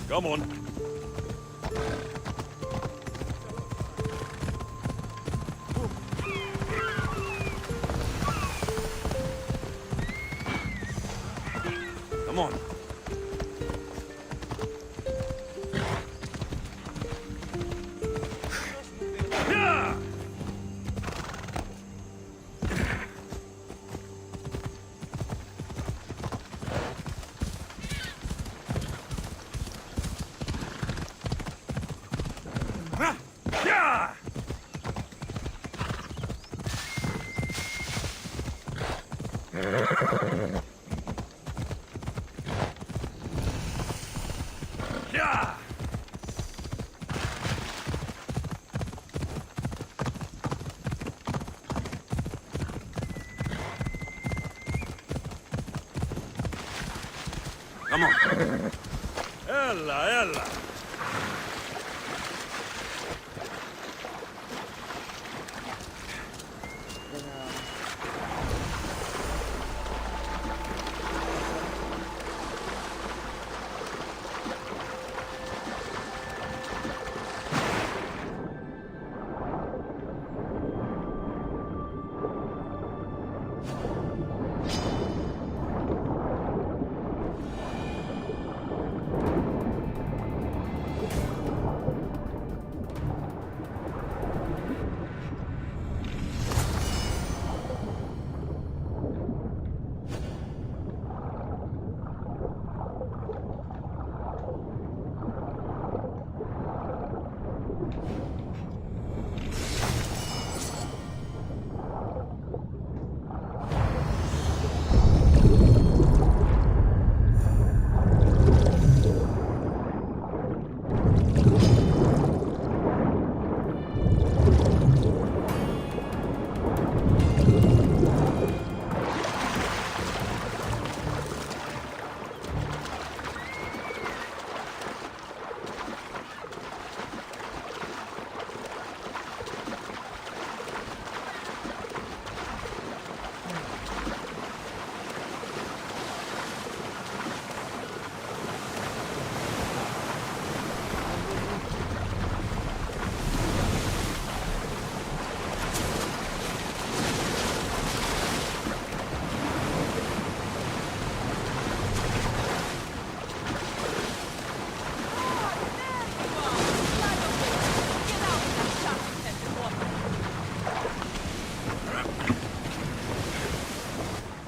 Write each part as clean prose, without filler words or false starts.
Come on. Come on. Yeah! Yeah! Yeah! Come on. Ella, ella.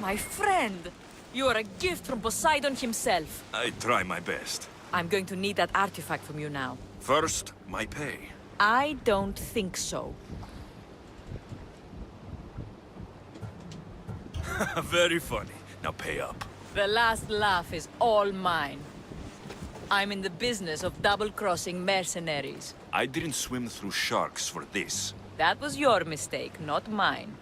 My friend! You are a gift from Poseidon himself. I try my best. I'm going to need that artifact from you now. First, my pay. I don't think so. Very funny. Now pay up. The last laugh is all mine. I'm in the business of double-crossing mercenaries. I didn't swim through sharks for this. That was your mistake, not mine.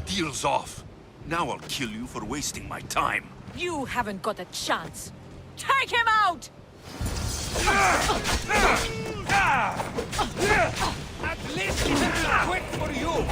Deal's off. Now I'll kill you for wasting my time. You haven't got a chance. Take him out! At least it's quick for you!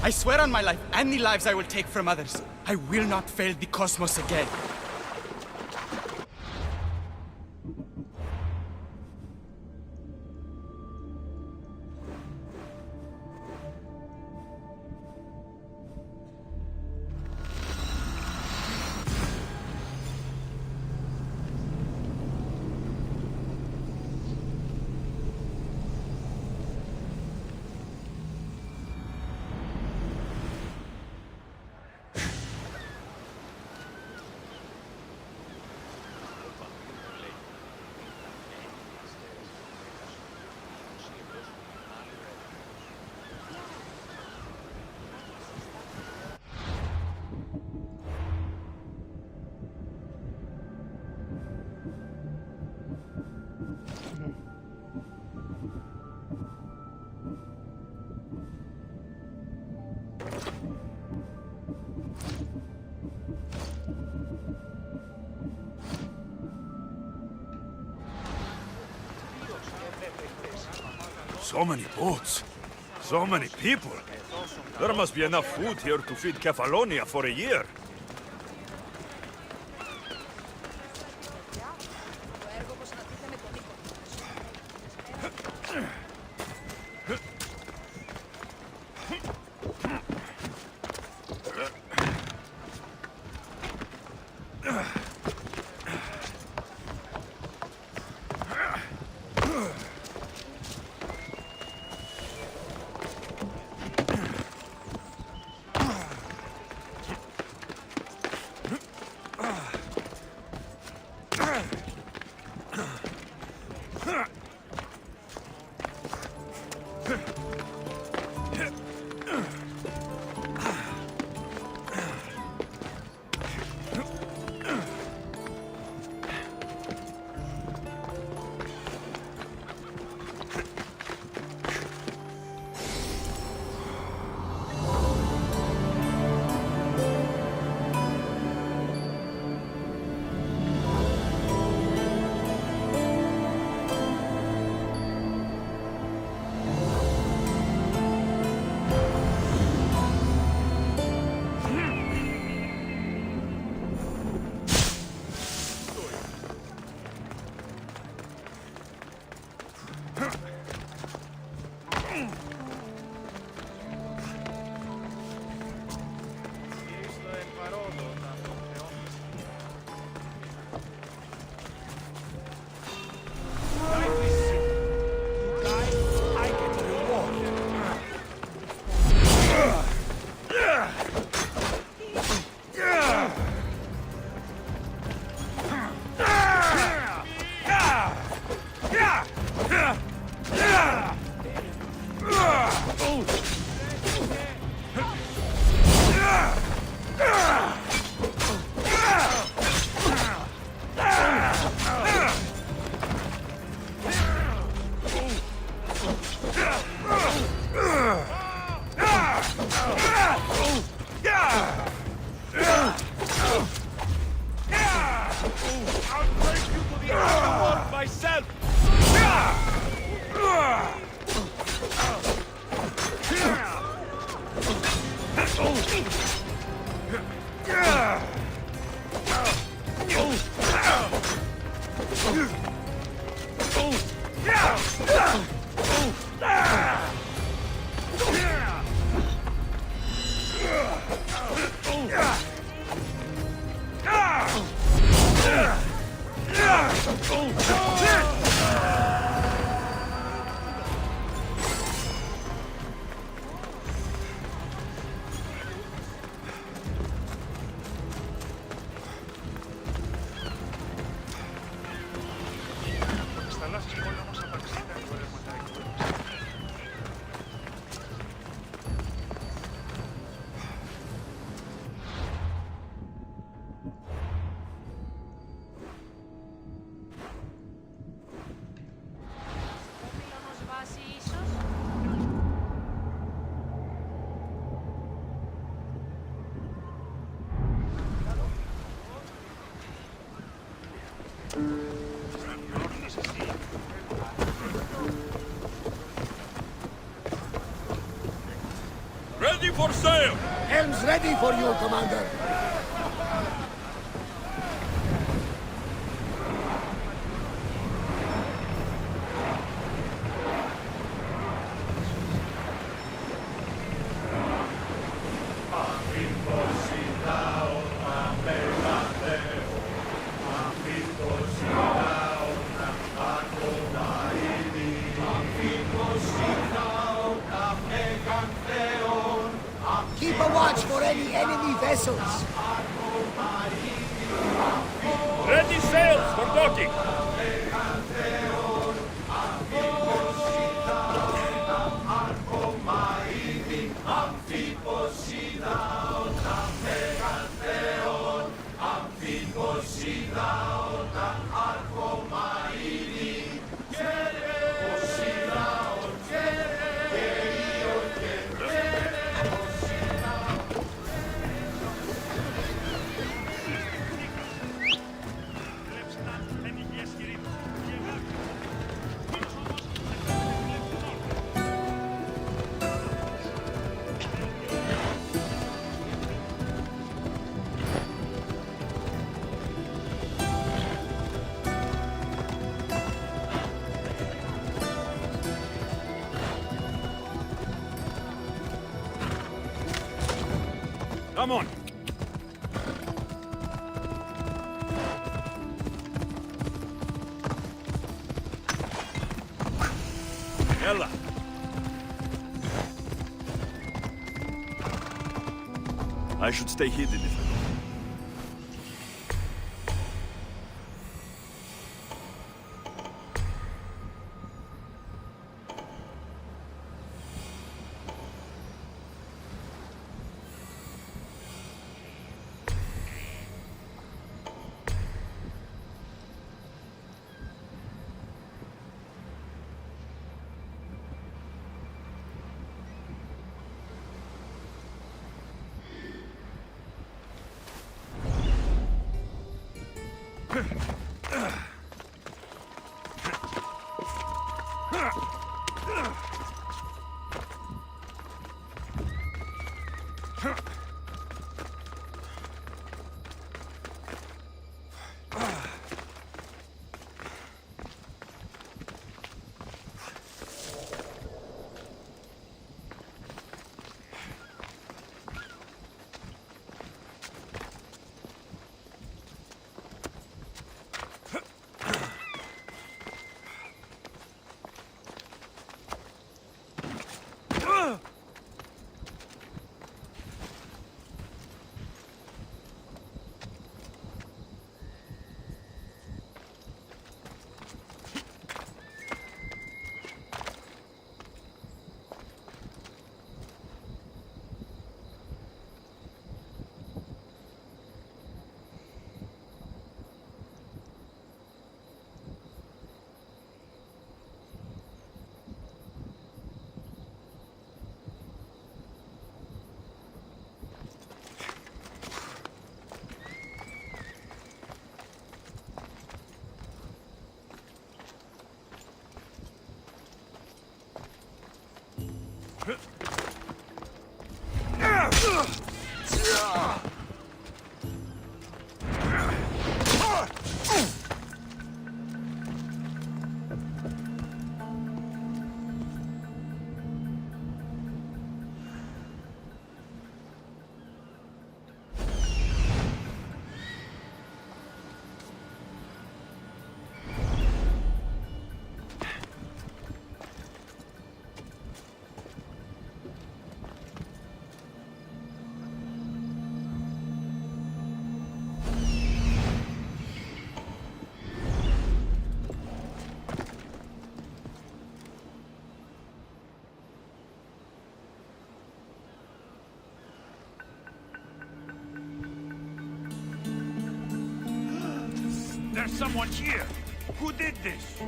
I swear on my life and the lives I will take from others, I will not fail the cosmos again. So many boats. So many people. There must be enough food here to feed Kefalonia for a year. myself! Ready for sail! Helm's ready for you, Commander. Keep a watch for any enemy vessels. Ready sails for docking! Come on! Yalla! I should stay hidden if I go. There's someone here. Who did this?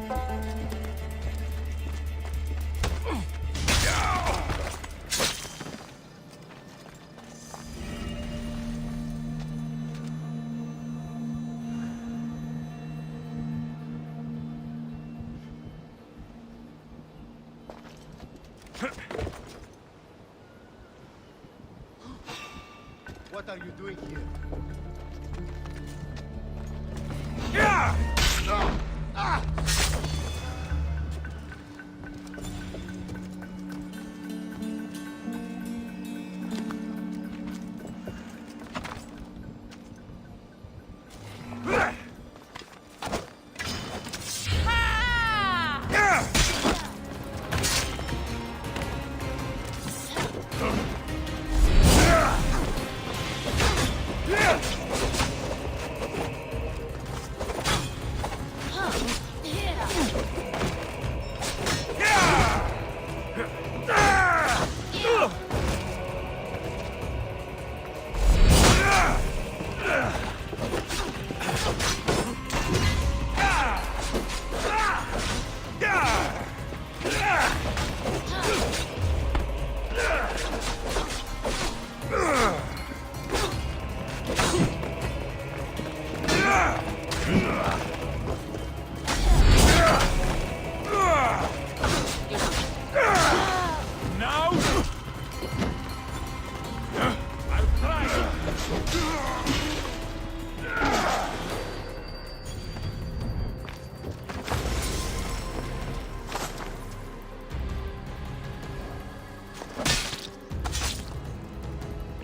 What are you doing here?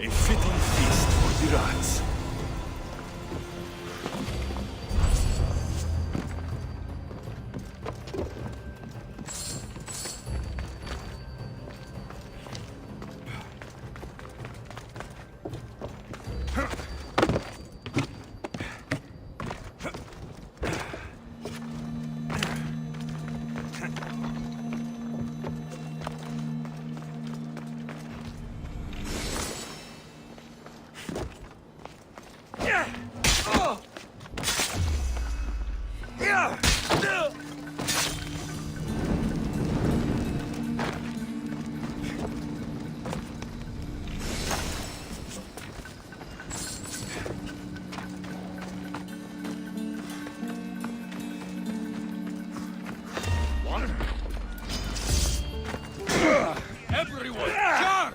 A fitting feast for the rats. Everyone, charge!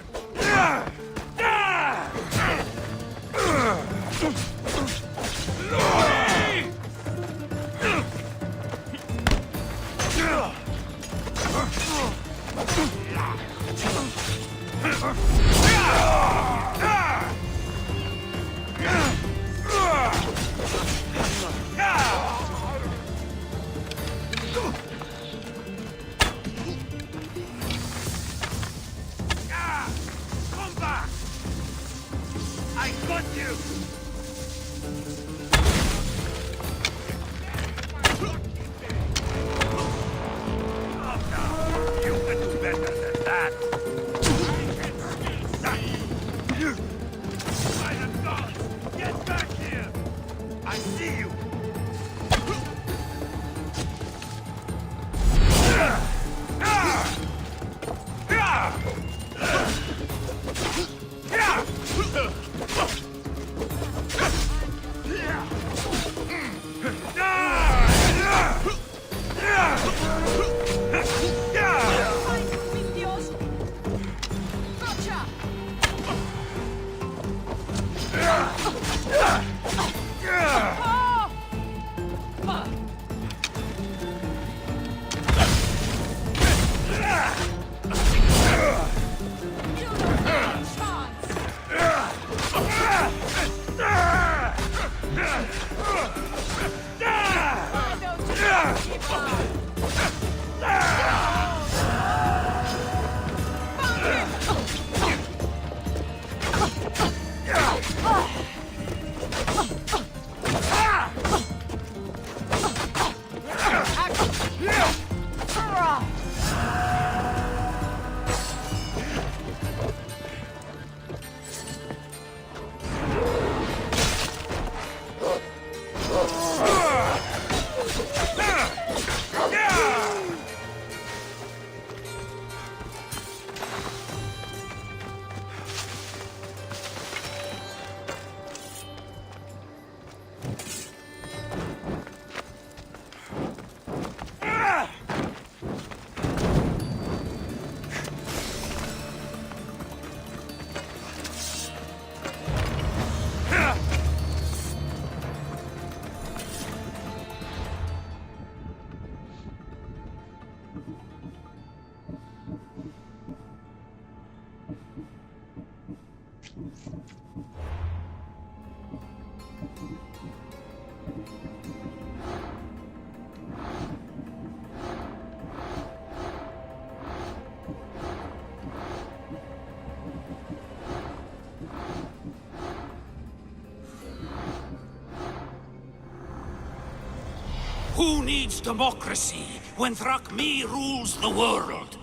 Come back! I got you! You can do better than that. By the gods, get back here! I see you! Why don't you just keep on? Who needs democracy when Thrakmi rules the world?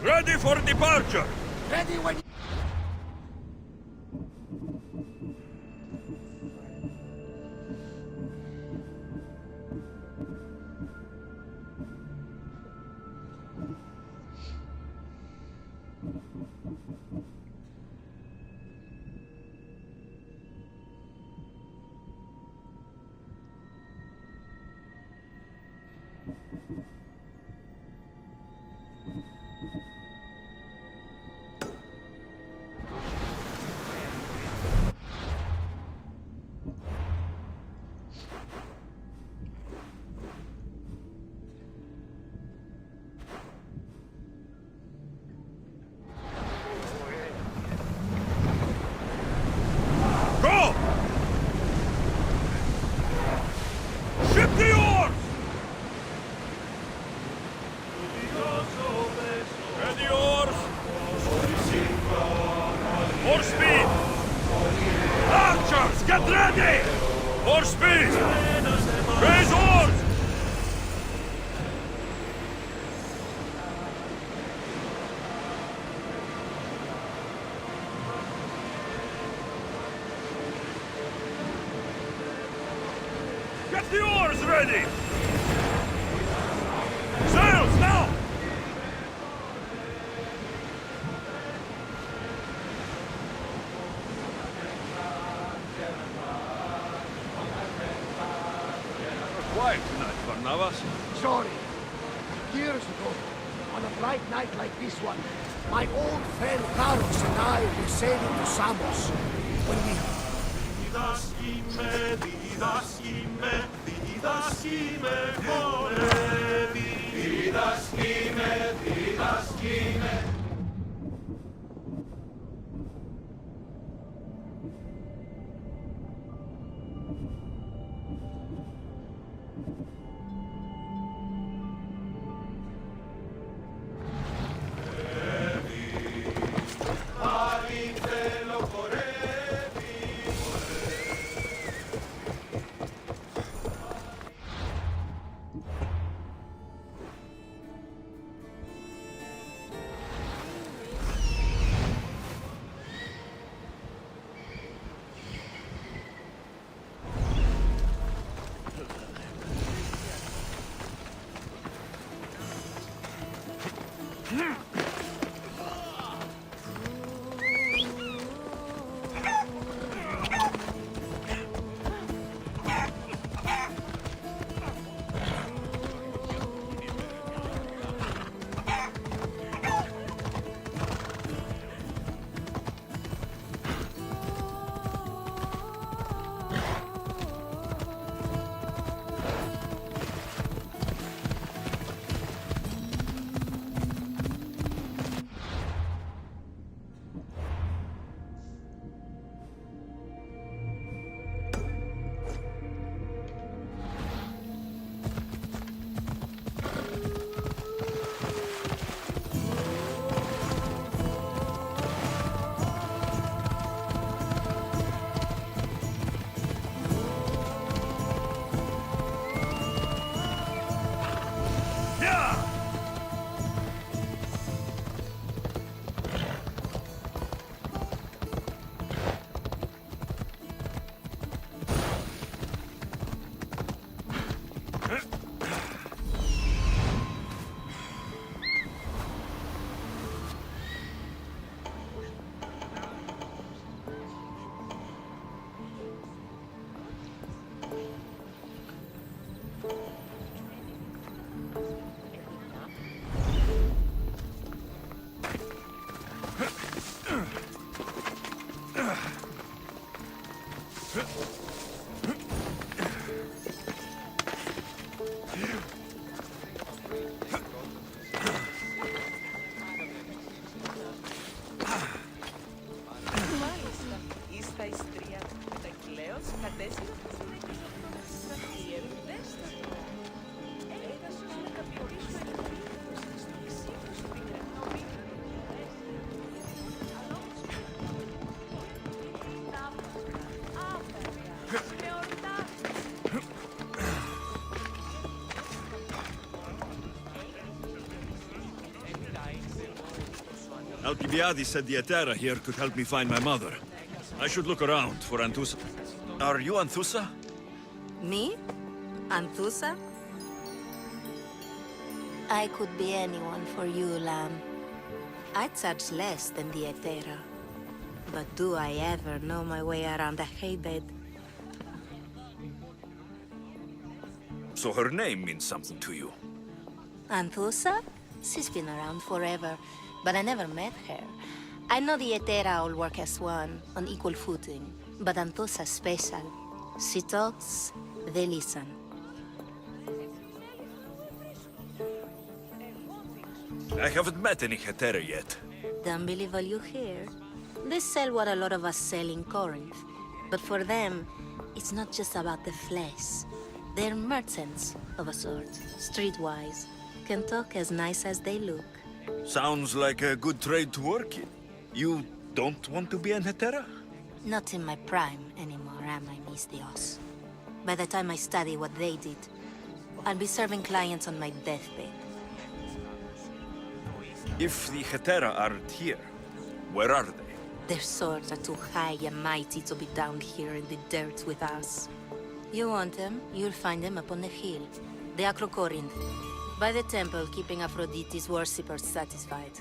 Ready for departure! Ready when you... Go! Ship the oars! Ready oars! More speed! Archers, get ready! More speed! Raise oars! Get the oars ready! Sails now! Quiet tonight, Barnabas. Sorry. Years ago, on a bright night like this one, my old friend Carlos and I were sailing to Samos. When we... Alcibiades said the Etera here could help me find my mother. I should look around for Anthusa. Are you Anthusa? Me? Anthusa? I could be anyone for you, Lamb. I charge less than the Etera. But do I ever know my way around a haybed? So her name means something to you. Anthusa? She's been around forever, but I never met her. I know the Etera all work as one, on equal footing. But Anthusa's special. She talks, they listen. I haven't met any Hetera yet. Don't believe all you hear. They sell what a lot of us sell in Corinth. But for them, it's not just about the flesh. They're merchants, of a sort, streetwise. Can talk as nice as they look. Sounds like a good trade to work in. You don't want to be an Hetera? Not in my prime anymore, am I, Miss Dios? By the time I study what they did, I'll be serving clients on my deathbed. If the Hetera aren't here, where are they? Their swords are too high and mighty to be down here in the dirt with us. You want them, you'll find them up on the hill. The Acrocorinth. By the temple, keeping Aphrodite's worshippers satisfied.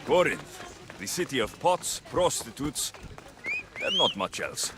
Corinth, the city of pots, prostitutes, and not much else.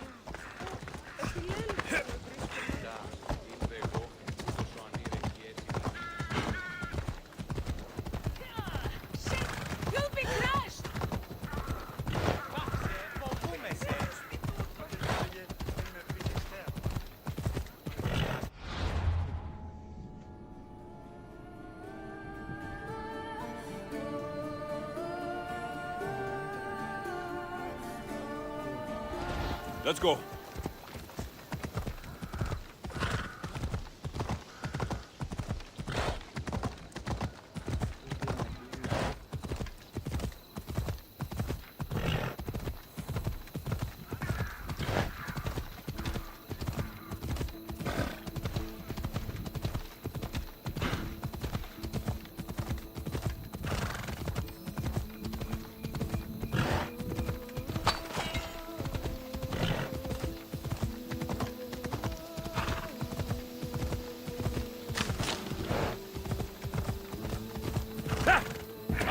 Let's go.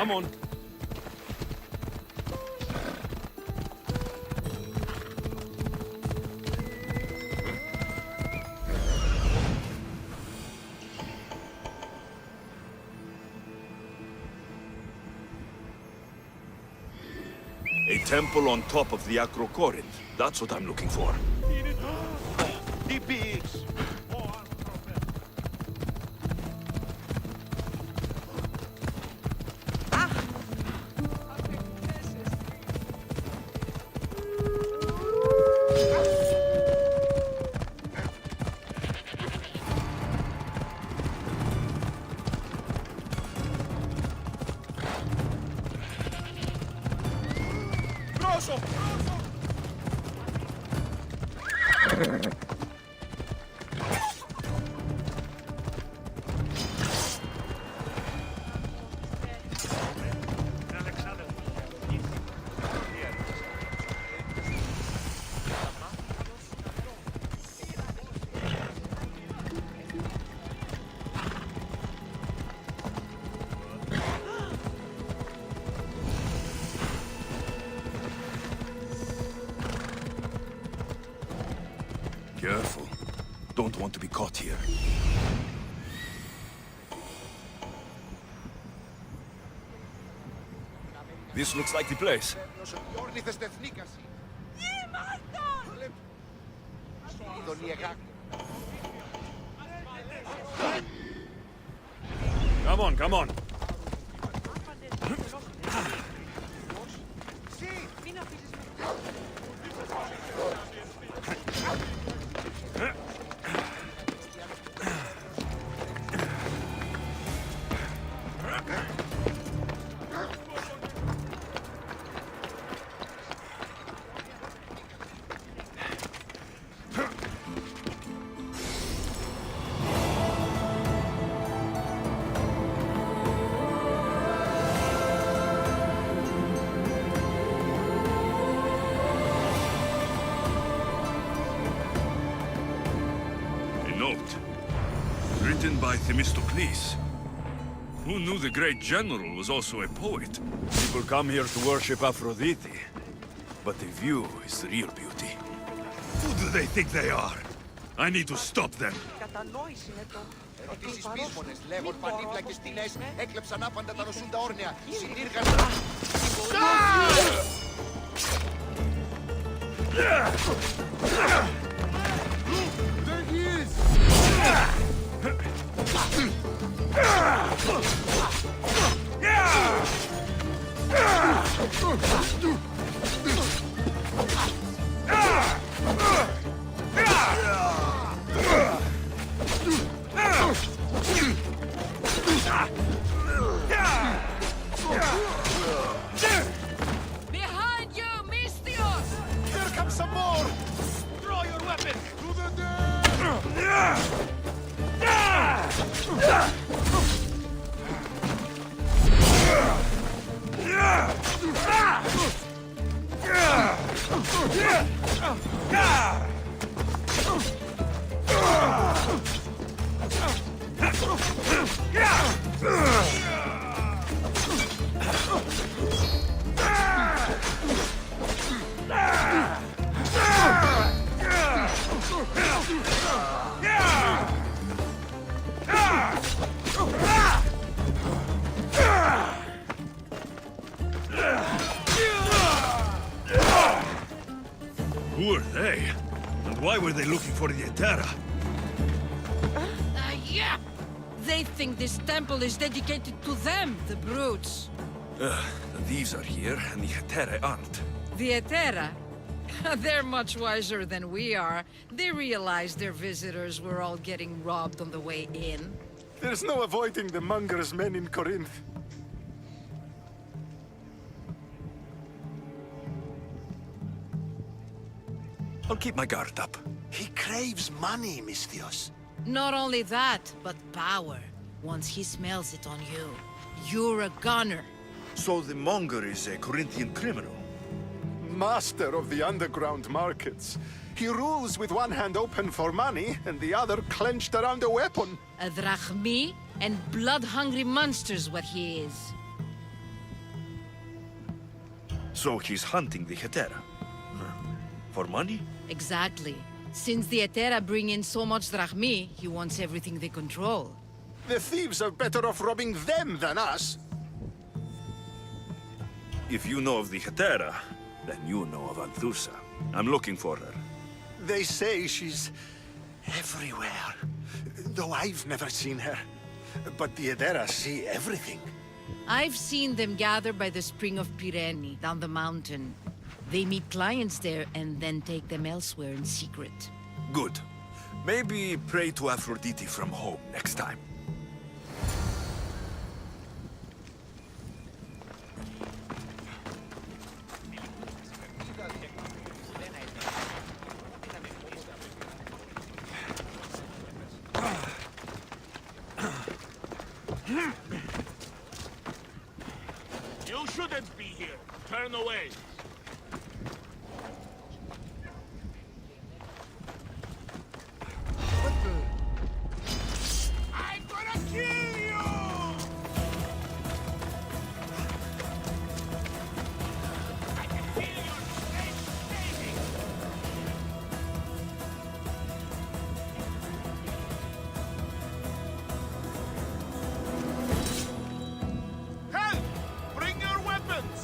Come on. A temple on top of the Acrocorinth. That's what I'm looking for. The beaks! Careful. Don't want to be caught here. This looks like the place. Come on, come on. note. Written by Themistocles. Who knew the great general was also a poet? People come here to worship Aphrodite. But the view is the real beauty. Who do they think they are? I need to stop them. Ερωτήσεις πείσμονες, λέγον πανίφλακες τινές, έκλεψαν άπαντα τα νοσούντα όρνια, συνήργασαν... There he is! Behind you, Misthios! Here comes some more! Draw your weapon! To the dead! Who are they? And why were they looking for the Etera? Yeah! They think this temple is dedicated to them, the brutes. The thieves are here, and the Etera aren't. The Etera? They're much wiser than we are. They realized their visitors were all getting robbed on the way in. There's no avoiding the monger's men in Corinth. I'll keep my guard up. He craves money, Misthios. Not only that, but power. Once he smells it on you, you're a gunner. So the monger is a Corinthian criminal? Master of the underground markets. He rules with one hand open for money and the other clenched around a weapon. A drachmi and blood-hungry monster's what he is. So he's hunting the Hetera? For money? Exactly. Since the Etera bring in so much drachmi, he wants everything they control. The thieves are better off robbing them than us. If you know of the Hetera, then you know of Anthusa. I'm looking for her. They say she's everywhere, though I've never seen her. But the Edera see everything. I've seen them gather by the spring of Pirene, down the mountain. They meet clients there and then take them elsewhere in secret. Good. Maybe pray to Aphrodite from home next time. You shouldn't be here. Turn away. I'm gonna kill you! I can feel your strength fading. Help! Bring your weapons!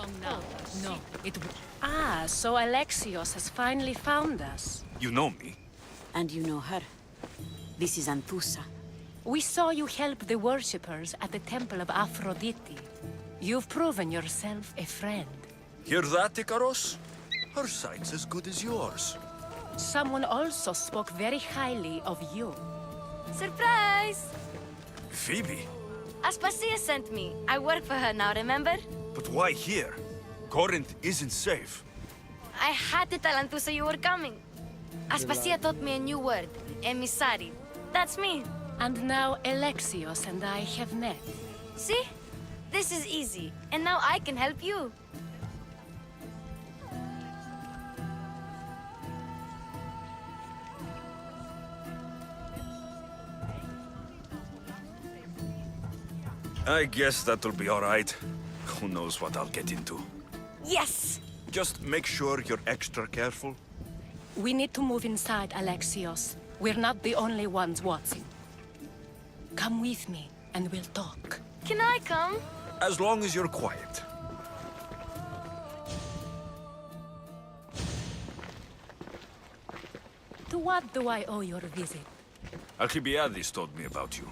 long now. No, it will. Ah, so Alexios has finally found us. You know me. And you know her. This is Anthusa. We saw you help the worshippers at the Temple of Aphrodite. You've proven yourself a friend. Hear that, Ikaros? Her sight's as good as yours. Someone also spoke very highly of you. Surprise! Phoebe? Aspasia sent me. I work for her now, remember? But why here? Corinth isn't safe. I had to tell Anthusa you were coming. Aspasia taught me a new word, emissary. That's me. And now Alexios and I have met. See? This is easy, and now I can help you. I guess that'll be all right. Who knows what I'll get into. Yes! Just make sure you're extra careful. We need to move inside, Alexios. We're not the only ones watching. Come with me, and we'll talk. Can I come? As long as you're quiet. To what do I owe your visit? Alcibiades told me about you.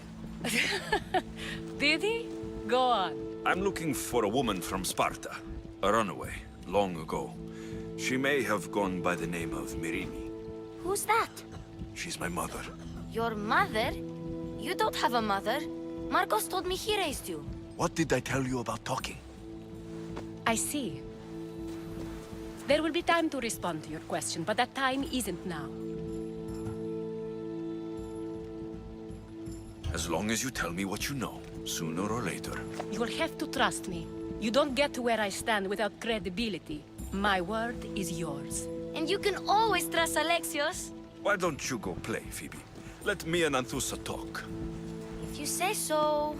Did he? Go on. I'm looking for a woman from Sparta. A runaway, long ago. She may have gone by the name of Myrine. Who's that? She's my mother. Your mother? You don't have a mother. Marcos told me he raised you. What did I tell you about talking? I see. There will be time to respond to your question, but that time isn't now. As long as you tell me what you know, sooner or later. You'll have to trust me. You don't get to where I stand without credibility. My word is yours. And you can always trust Alexios. Why don't you go play, Phoebe? Let me and Anthusa talk. If you say so.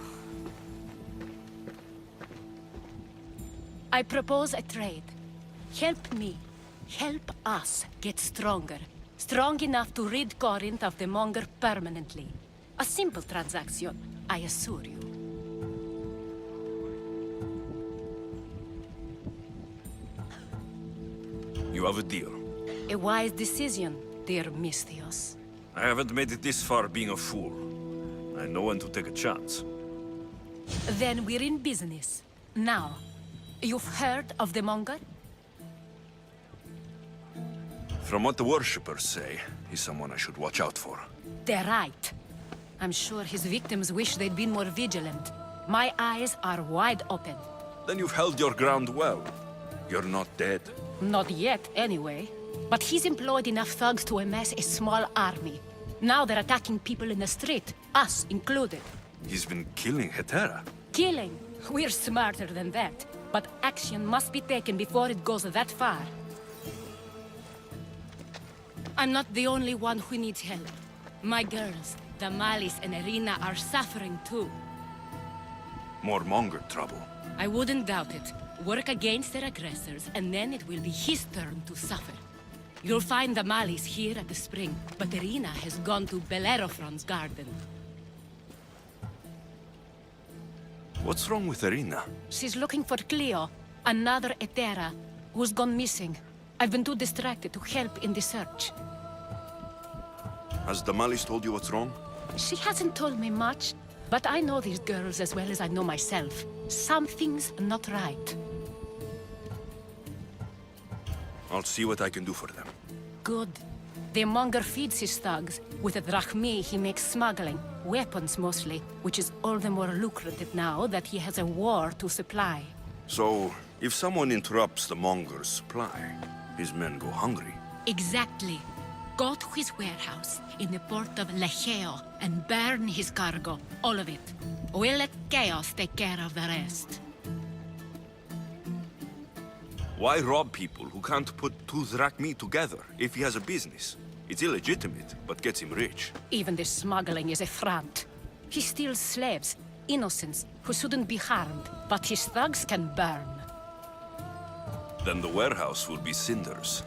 I propose a trade. Help me. Help us get stronger. Strong enough to rid Corinth of the Monger permanently. A simple transaction, I assure you. You have a deal. A wise decision, dear Misthios. I haven't made it this far being a fool. I know when to take a chance. Then we're in business. Now, you've heard of the Monger? From what the worshippers say, he's someone I should watch out for. They're right. I'm sure his victims wish they'd been more vigilant. My eyes are wide open. Then you've held your ground well. You're not dead. Not yet, anyway. But he's employed enough thugs to amass a small army. Now they're attacking people in the street, us included. He's been killing Hetera. Killing? We're smarter than that. But action must be taken before it goes that far. I'm not the only one who needs help. My girls, Damalis and Irina, are suffering too. More Monger trouble. I wouldn't doubt it. Work against their aggressors, and then it will be his turn to suffer. You'll find Damalis here at the spring, but Irina has gone to Bellerophon's garden. What's wrong with Irina? She's looking for Cleo, another Hetera, who's gone missing. I've been too distracted to help in the search. Has Damalis told you what's wrong? She hasn't told me much, but I know these girls as well as I know myself. Something's not right. I'll see what I can do for them. Good. The Monger feeds his thugs. With the drachmi, he makes smuggling. Weapons, mostly. Which is all the more lucrative now that he has a war to supply. So, if someone interrupts the Monger's supply, his men go hungry. Exactly. Go to his warehouse in the port of Lecheo and burn his cargo. All of it. We'll let Chaos take care of the rest. Why rob people who can't put two drachmi together if he has a business? It's illegitimate, but gets him rich. Even the smuggling is a front. He steals slaves, innocents, who shouldn't be harmed, but his thugs can burn. Then the warehouse will be cinders.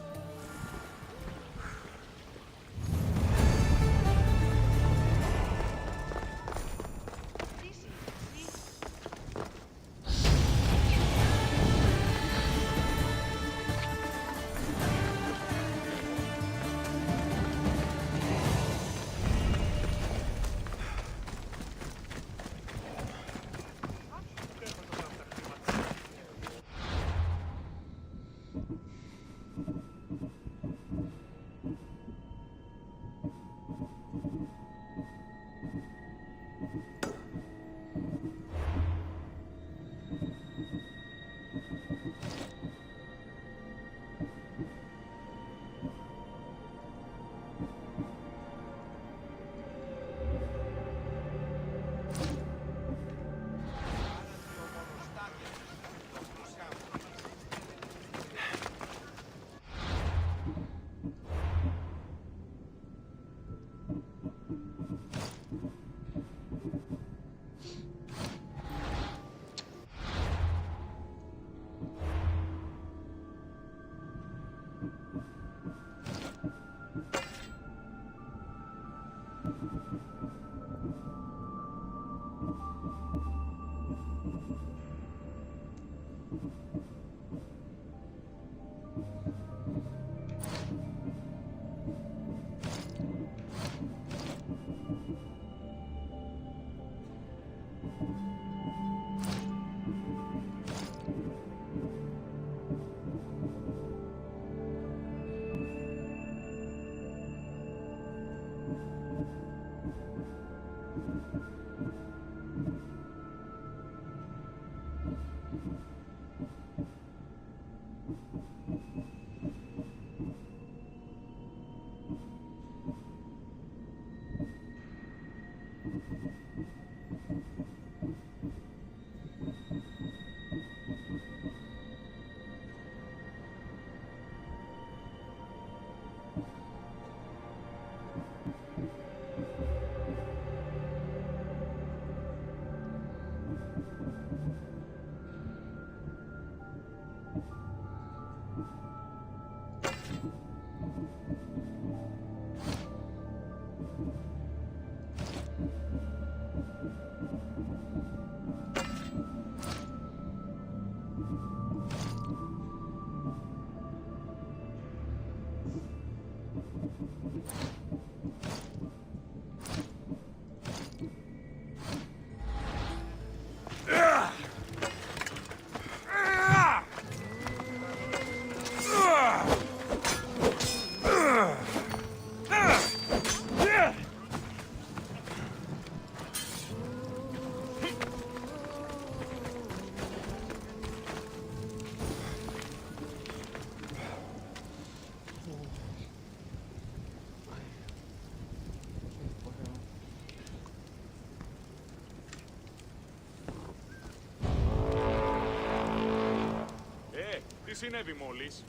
Τι συνέβη μόλις?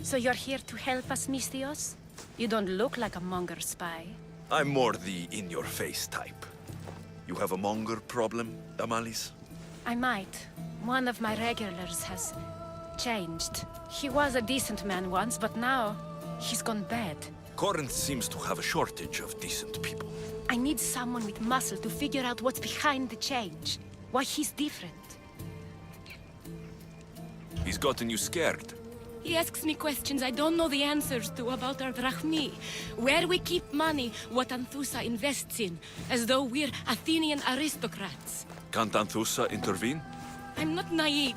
So you're here to help us, Mistios? You don't look like a Monger spy. I'm more the in-your-face type. You have a monger problem, Damalis? I might. One of my regulars has changed. He was a decent man once, but now he's gone bad. Corinth seems to have a shortage of decent people. I need someone with muscle to figure out what's behind the change. Why he's different. He's gotten you scared. He asks me questions I don't know the answers to about our drachmi. Where we keep money, what Anthusa invests in. As though we're Athenian aristocrats. Can't Anthusa intervene? I'm not naive.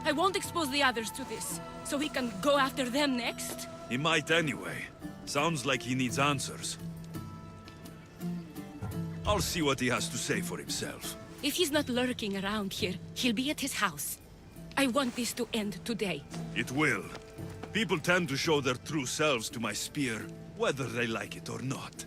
I won't expose the others to this. So we can go after them next? He might anyway. Sounds like he needs answers. I'll see what he has to say for himself. If he's not lurking around here, he'll be at his house. I want this to end today. It will. People tend to show their true selves to my spear, whether they like it or not.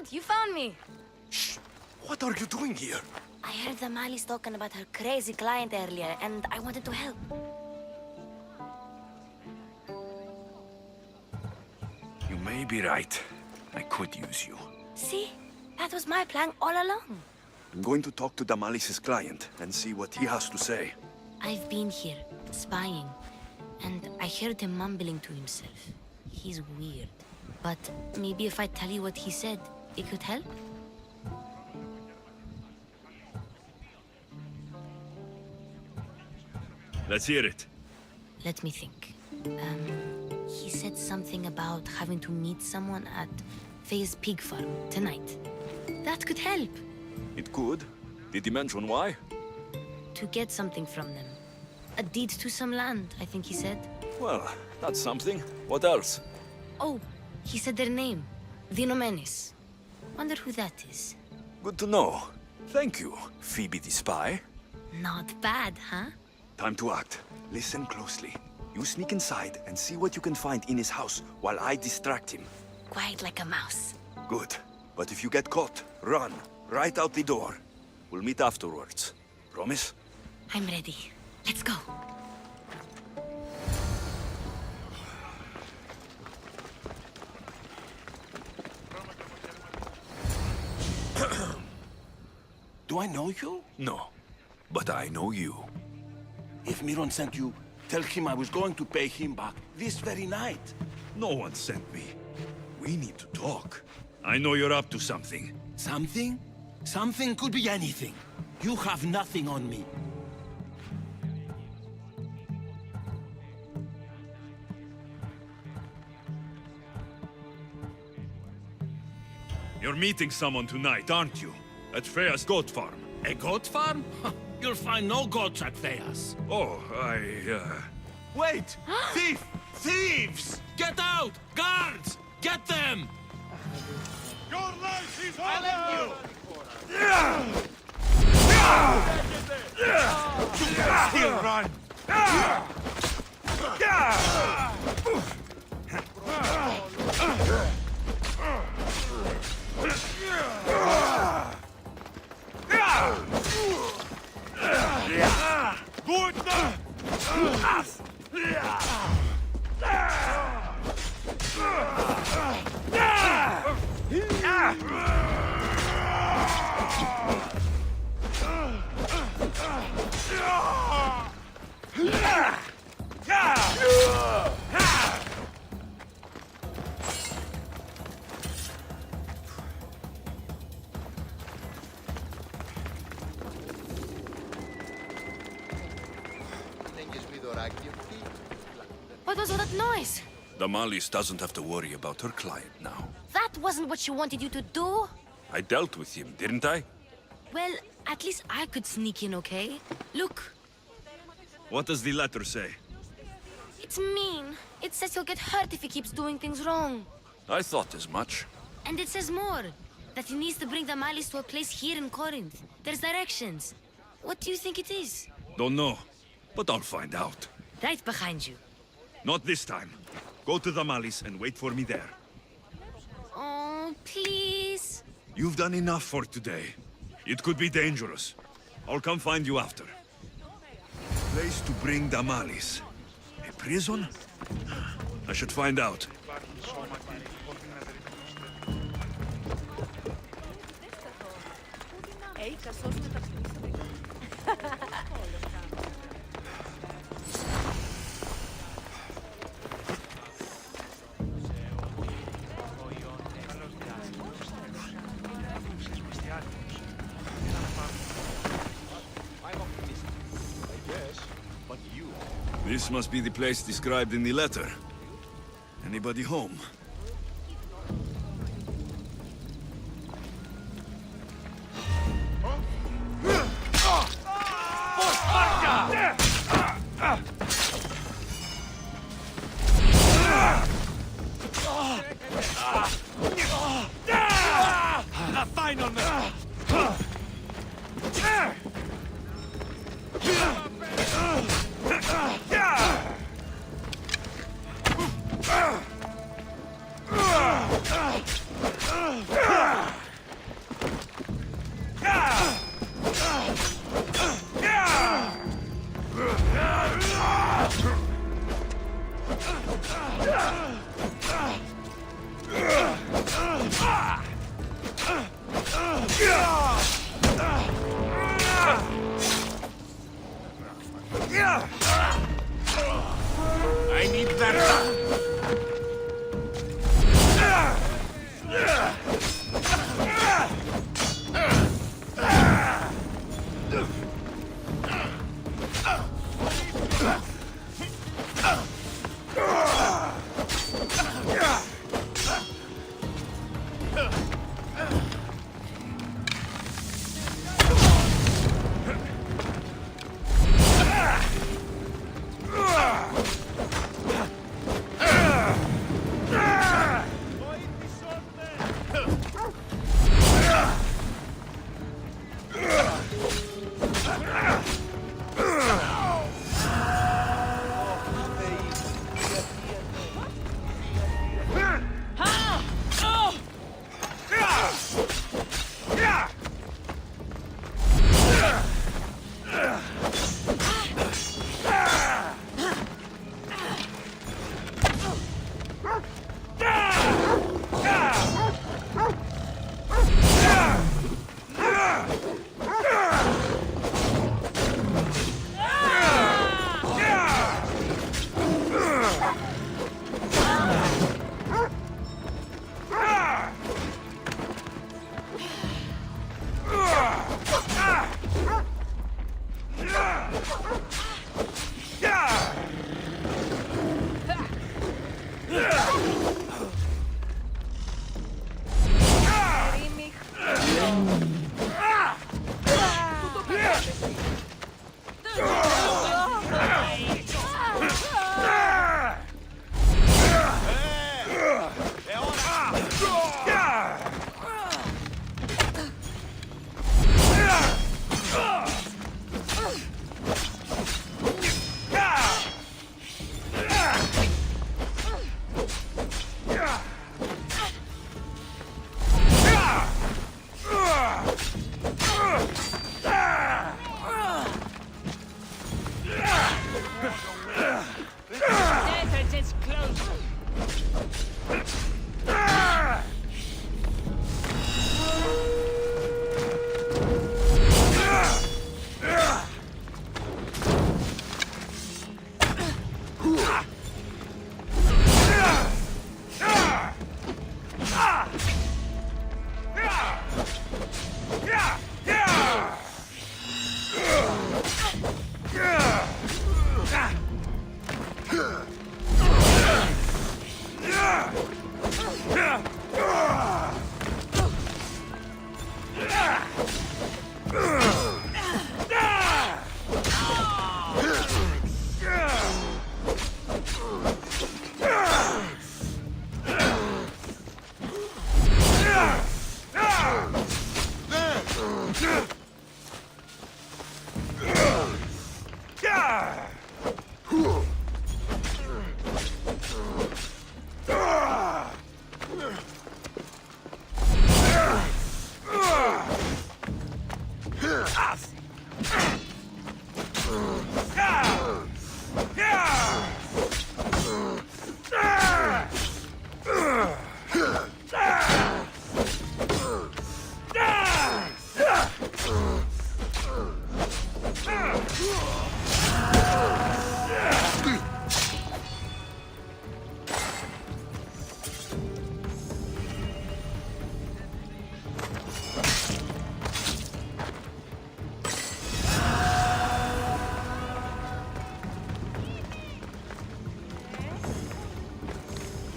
You found me! Shh! What are you doing here? I heard the Mali's talking about her crazy client earlier, and I wanted to help. You may be right. I could use you. See? That was my plan all along. I'm going to talk to Damalis' client and see what he has to say. I've been here, spying, and I heard him mumbling to himself. He's weird. But maybe if I tell you what he said, it could help? Let's hear it. Let me think. He said something about having to meet someone at Faye's pig farm tonight. That could help. It could. Did he mention why? To get something from them. A deed to some land, I think he said. Well, that's something. What else? Oh, he said their name. Vinomenes. Wonder who that is. Good to know. Thank you, Phoebe the spy. Not bad, huh? Time to act. Listen closely. You sneak inside and see what you can find in his house while I distract him. Quiet like a mouse. Good. But if you get caught, run. Right out the door. We'll meet afterwards. Promise? I'm ready. Let's go. Do I know you? No. But I know you. If Miron sent you, tell him I was going to pay him back this very night. No one sent me. We need to talk. I know you're up to something. Something? Something could be anything. You have nothing on me. You're meeting someone tonight, aren't you? At Freya's goat farm. A goat farm? You'll find no goats at Thea's. Oh, Wait! Thief! Thieves! Get out! Guards! Get them! Your life is over! Still run! What was all that noise? Damalis doesn't have to worry about her client now. That wasn't what she wanted you to do. I dealt with him, didn't I? Well, at least I could sneak in, okay? Look, What does the letter say? it's mean. It says he'll get hurt if he keeps doing things wrong. I thought as much. And it says more. That he needs to bring the Malis to a place here in Corinth. There's directions. What do you think it is? Don't know, but I'll find out. Right behind you. Not this time. Go to Damalis and wait for me there. Oh, please. You've done enough for today. It could be dangerous. I'll come find you after. Place to bring Damalis. A prison? I should find out. This must be the place described in the letter. Anybody home? I need that.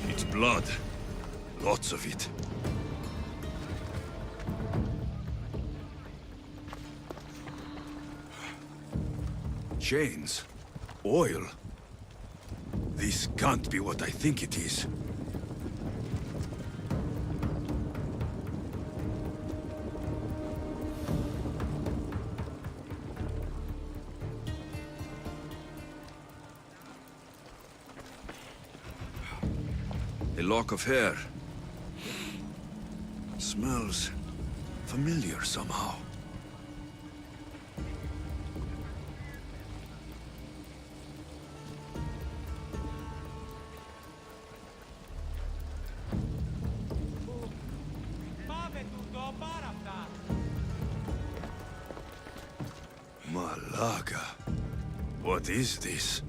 It's blood. Lots of it. Chains. Oil. This can't be what I think it is. A lock of hair. Smells familiar somehow. Malaga. What is this?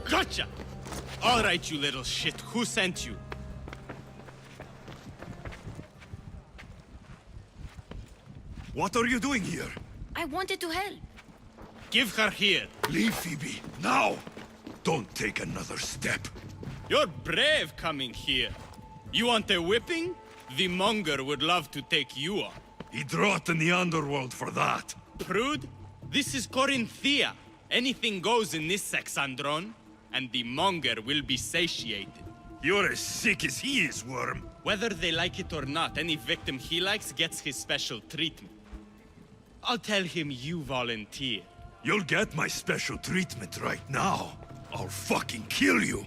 Gotcha! All right, you little shit. Who sent you? What are you doing here? I wanted to help. Give her here. Leave, Phoebe, now! Don't take another step. You're brave coming here. You want a whipping? The monger would love to take you on. He'd rot in the underworld for that. Prude, this is Corinthia. Anything goes in this Sexandron, and the monger will be satiated. You're as sick as he is, Worm. Whether they like it or not, any victim he likes gets his special treatment. I'll tell him you volunteer. You'll get my special treatment right now. I'll fucking kill you.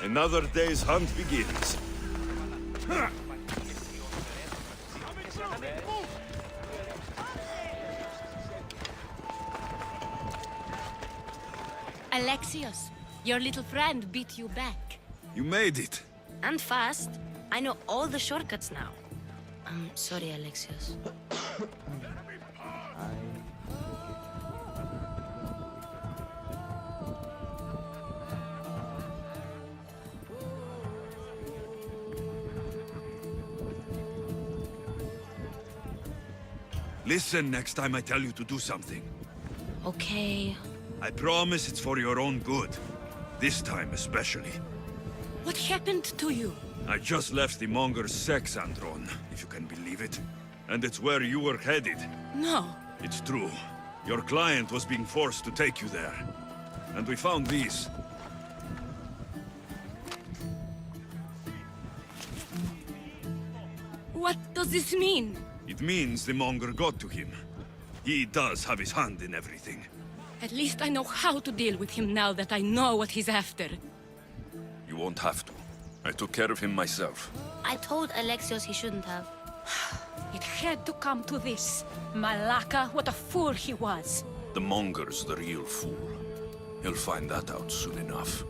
Another day's hunt begins. Alexios, your little friend beat you back. You made it. And fast. I know all the shortcuts now. I'm sorry, Alexios. Listen next time I tell you to do something. Okay. I promise it's for your own good. This time especially. What happened to you? I just left the monger's Sexandron, if you can believe it. And it's where you were headed. No. It's true. Your client was being forced to take you there. And we found these. What does this mean? It means the monger got to him. He does have his hand in everything. At least I know how to deal with him now that I know what he's after. You won't have to. I took care of him myself. I told Alexios he shouldn't have. It had to come to this. Malaka, what a fool he was. The monger's the real fool. He'll find that out soon enough.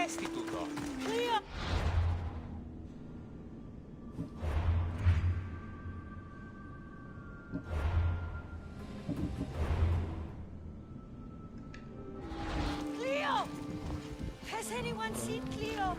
Esti tutto. Cleo! Has anyone seen Cleo?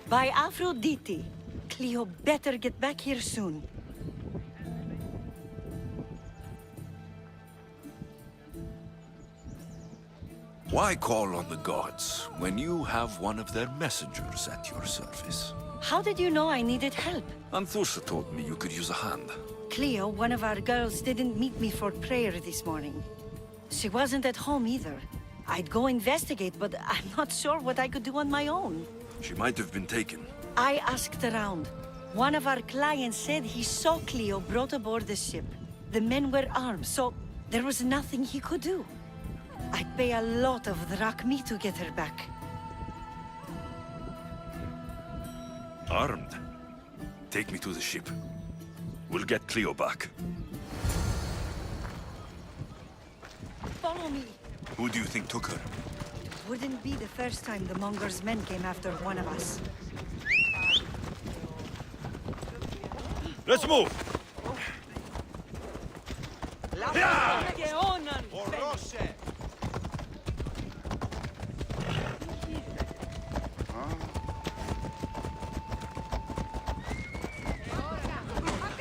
By Aphrodite. Cleo better get back here soon. Why call on the gods when you have one of their messengers at your service? How did you know I needed help? Anthusa told me you could use a hand. Cleo, one of our girls, didn't meet me for prayer this morning. She wasn't at home either. I'd go investigate, but I'm not sure what I could do on my own. She might have been taken. I asked around. One of our clients said he saw Cleo brought aboard the ship. The men were armed, so there was nothing he could do. I'd pay a lot of drachmi to get her back. Armed? Take me to the ship. We'll get Cleo back. Follow me. Who do you think took her? Wouldn't be the first time the Monger's men came after one of us. Let's move!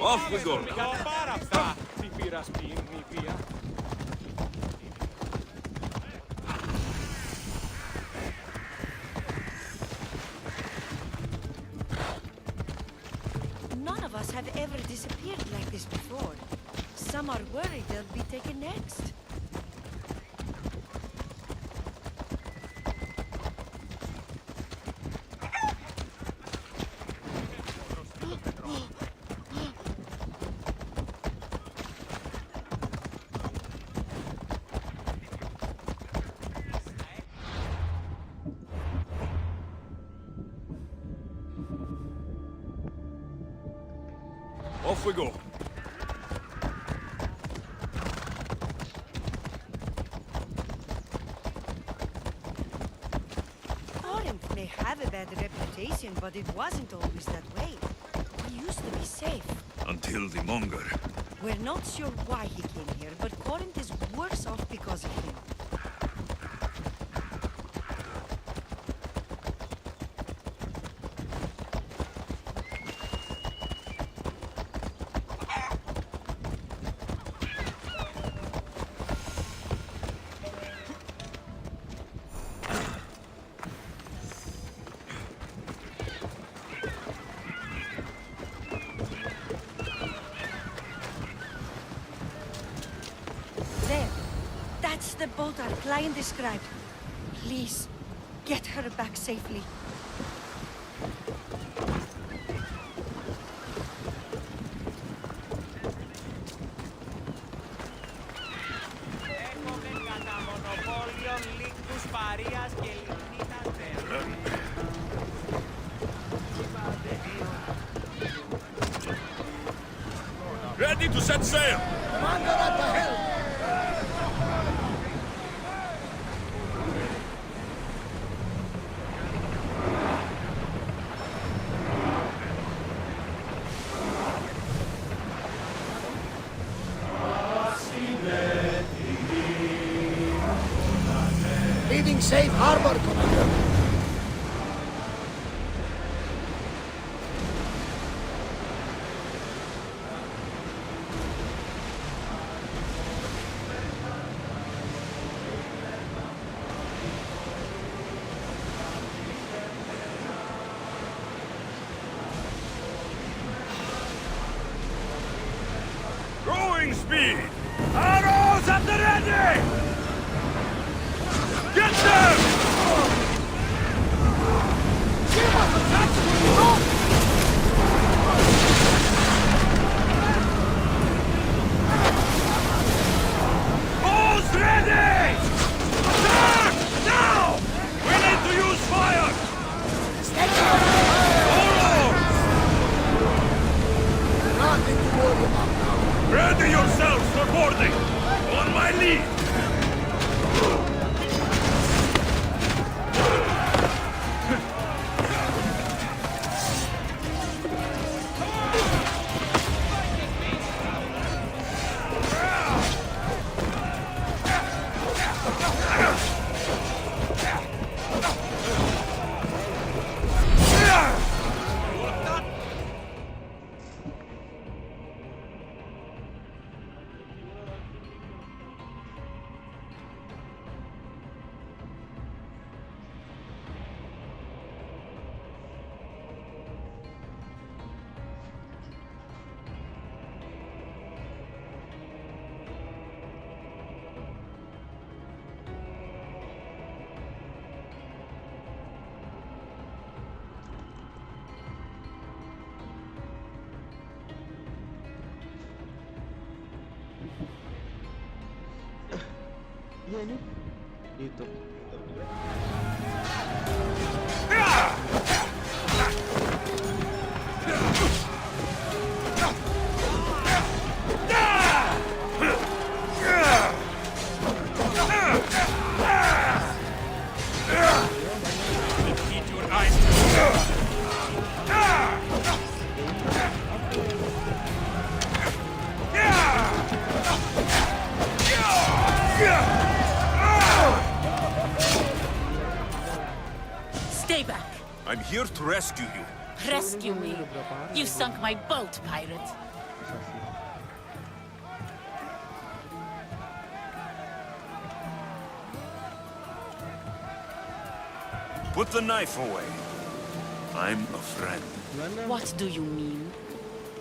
Off we go! None of us have ever disappeared like this before. Some are worried they'll be taken next. Off we go! Corinth may have a bad reputation, but it wasn't always that way. We used to be safe. Until the Monger. We're not sure why he came here, but Corinth is worse off because of him. There. That's the boat our client described. Please, get her back safely. Ready to set sail! Commander at the helm! Leading safe harbor, Commander. Rowing speed! Arrows at the ready! Iya ini YouTube. Stay back. I'm here to rescue you. Rescue me. You sunk my boat, pirate. Put the knife away. I'm a friend. What do you mean?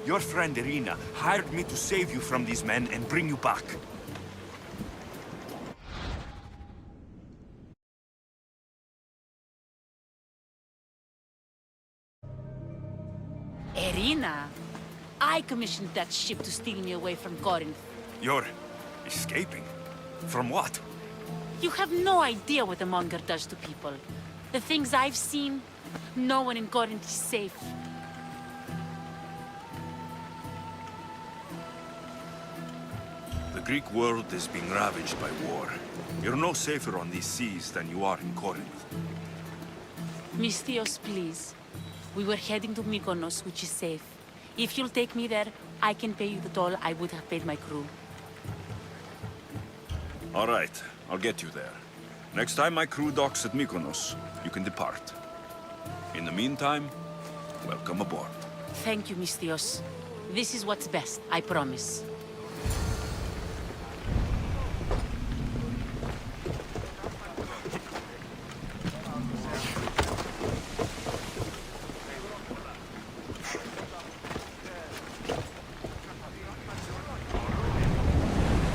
Your friend Irina hired me to save you from these men and bring you back. Irina? I commissioned that ship to steal me away from Corinth. You're escaping? From what? You have no idea what the Monger does to people. The things I've seen, no one in Corinth is safe. The Greek world is being ravaged by war. You're no safer on these seas than you are in Corinth. Mystios, please. We were heading to Mykonos, which is safe. If you'll take me there, I can pay you the toll I would have paid my crew. All right, I'll get you there. Next time my crew docks at Mykonos, you can depart. In the meantime, welcome aboard. Thank you, Mystios. This is what's best, I promise.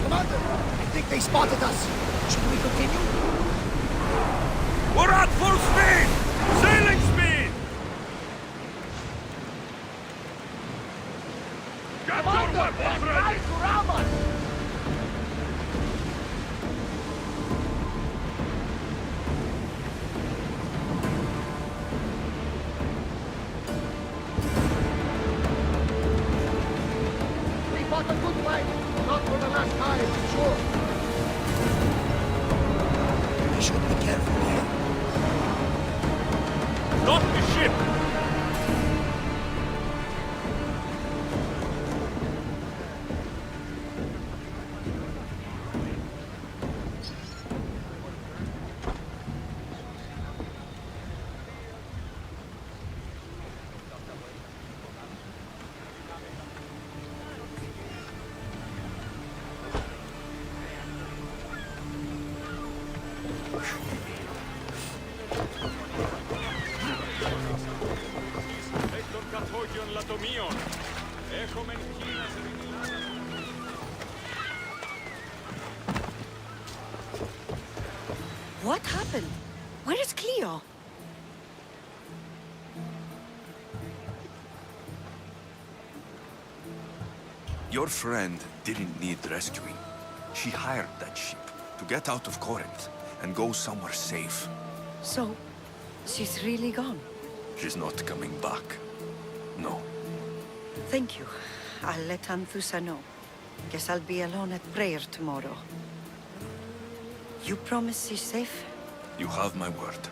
Commander, I think they spotted us. Should we continue? We're at full speed! Sailing speed! Get your weapons ready! to ram us! We fought a good fight. Not for the last time, I'm sure. We should be careful here. Stop the ship! What happened? Where is Cleo? Your friend didn't need rescuing. She hired that ship to get out of Corinth and go somewhere safe. So, she's really gone? She's not coming back. No. Thank you. I'll let Anthusa know. Guess I'll be alone at prayer tomorrow. You promise she's safe? You have my word.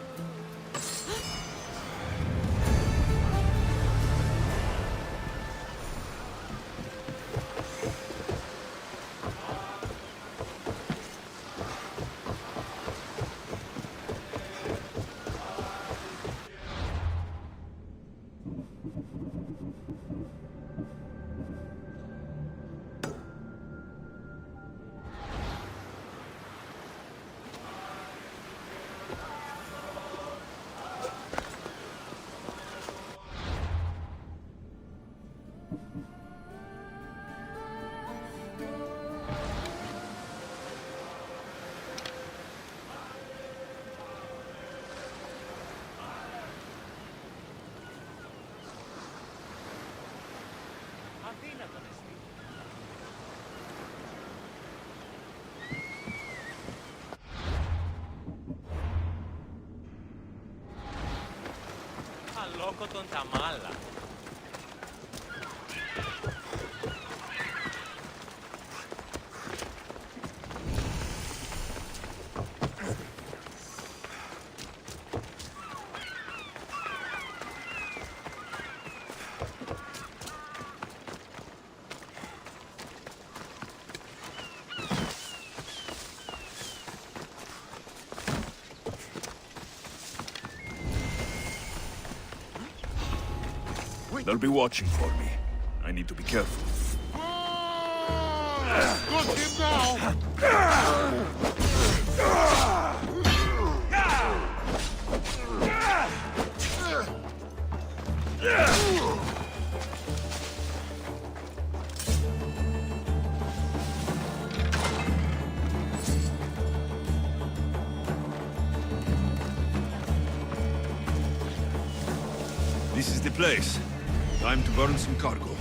Λόκο τον Ταμάλα. They'll be watching for me. I need to be careful. Got him now! This is the place. Time to burn some cargo.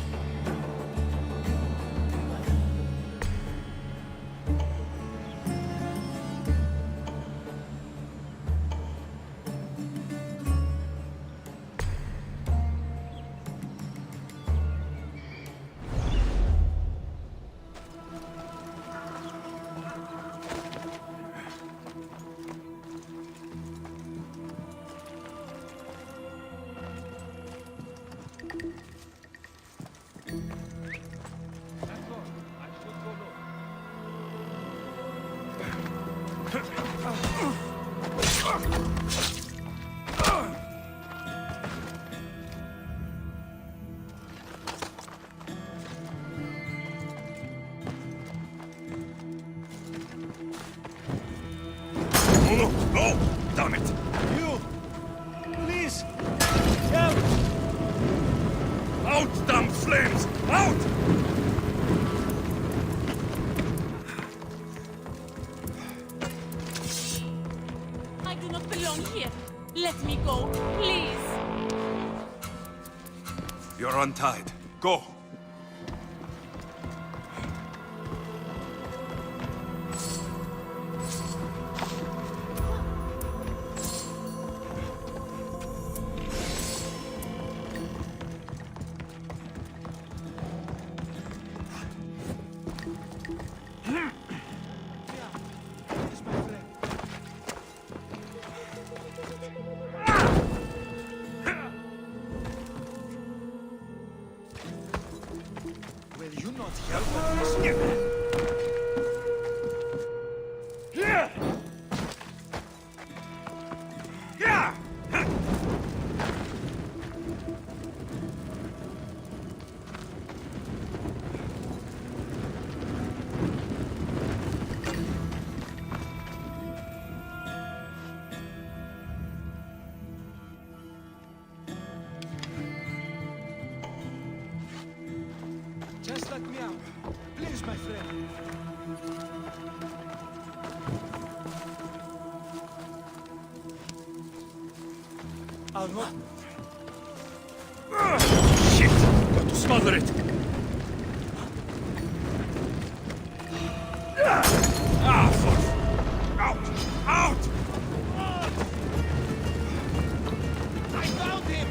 No! Damn it! You! Please! Help! Out, damn flames! Out! I do not belong here. Let me go, please. You're untied. Go. Will you not help us? Just let me out. Please, my friend. I'll not... Shit! Got to smother it! Out! Out! I found him!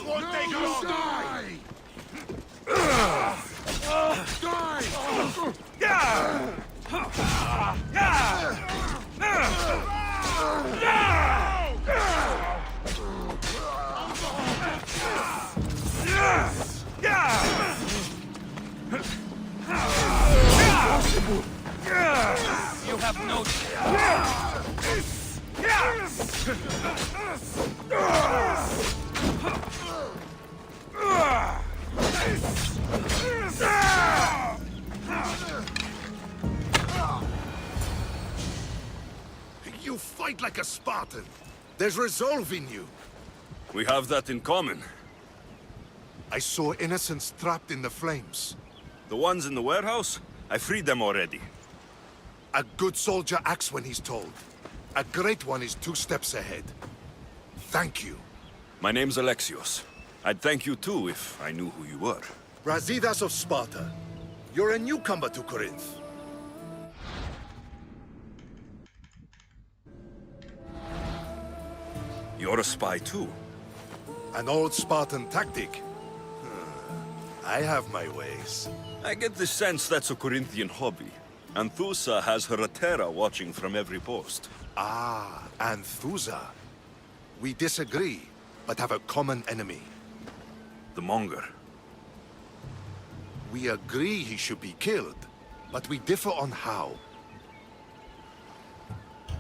won't take long! Die! You have no... You fight like a Spartan. There's resolve in you. We have that in common. I saw innocents trapped in the flames. The ones in the warehouse? I freed them already. A good soldier acts when he's told. A great one is 2 steps ahead. Thank you. My name's Alexios. I'd thank you too if I knew who you were. Brasidas of Sparta. You're a newcomer to Corinth. You're a spy too. An old Spartan tactic. I have my ways. I get the sense that's a Corinthian hobby. Anthusa has her Atera watching from every post. Ah, Anthusa. We disagree, but have a common enemy. The Monger. We agree he should be killed, but we differ on how.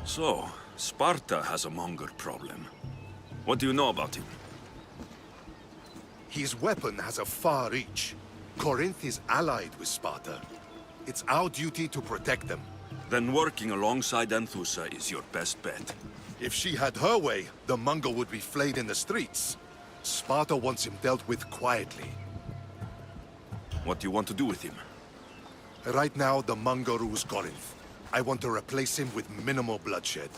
So, Sparta has a Monger problem. What do you know about him? His weapon has a far reach. Corinth is allied with Sparta. It's our duty to protect them. Then working alongside Anthusa is your best bet. If she had her way, the Mongol would be flayed in the streets. Sparta wants him dealt with quietly. What do you want to do with him? Right now, the Mongol rules Corinth. I want to replace him with minimal bloodshed.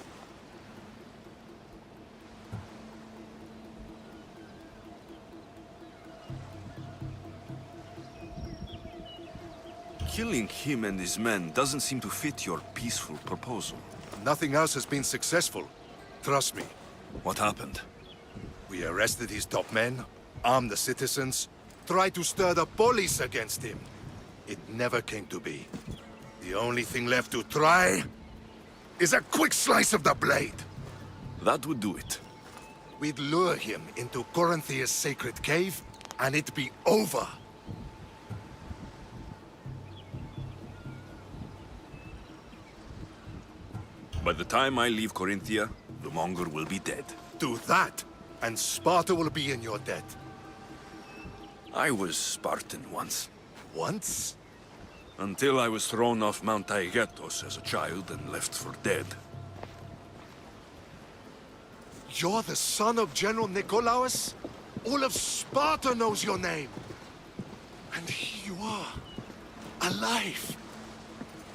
Killing him and his men doesn't seem to fit your peaceful proposal. Nothing else has been successful. Trust me. What happened? We arrested his top men, armed the citizens, tried to stir the police against him. It never came to be. The only thing left to try is a quick slice of the blade. That would do it. We'd lure him into Corinthia's sacred cave, and it'd be over. By the time I leave Corinthia, the Monger will be dead. Do that, and Sparta will be in your debt. I was Spartan once. Once? Until I was thrown off Mount Taygetos as a child and left for dead. You're the son of General Nikolaos? All of Sparta knows your name. And here you are, alive.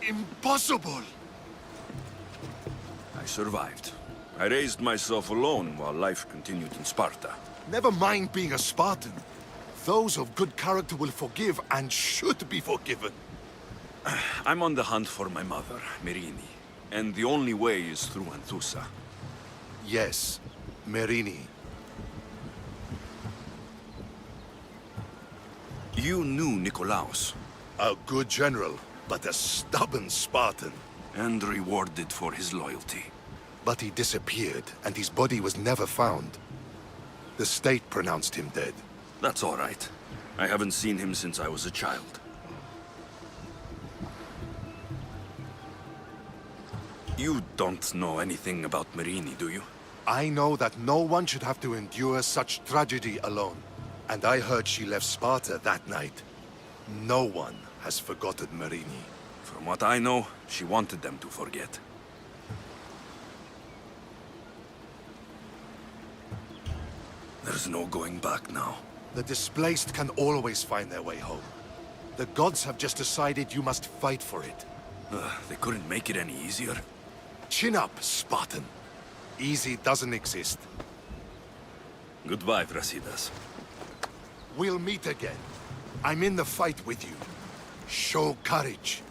Impossible. I survived. I raised myself alone while life continued in Sparta. Never mind being a Spartan. Those of good character will forgive and should be forgiven. I'm on the hunt for my mother, Merini. And the only way is through Anthusa. Yes, Merini. You knew Nikolaos. A good general, but a stubborn Spartan. And rewarded for his loyalty. But he disappeared, and his body was never found. The state pronounced him dead. That's all right. I haven't seen him since I was a child. You don't know anything about Merini, do you? I know that no one should have to endure such tragedy alone. And I heard she left Sparta that night. No one has forgotten Merini. From what I know, she wanted them to forget. There's no going back now. The displaced can always find their way home. The gods have just decided you must fight for it. They couldn't make it any easier. Chin up, Spartan. Easy doesn't exist. Goodbye, Brasidas. We'll meet again. I'm in the fight with you. Show courage.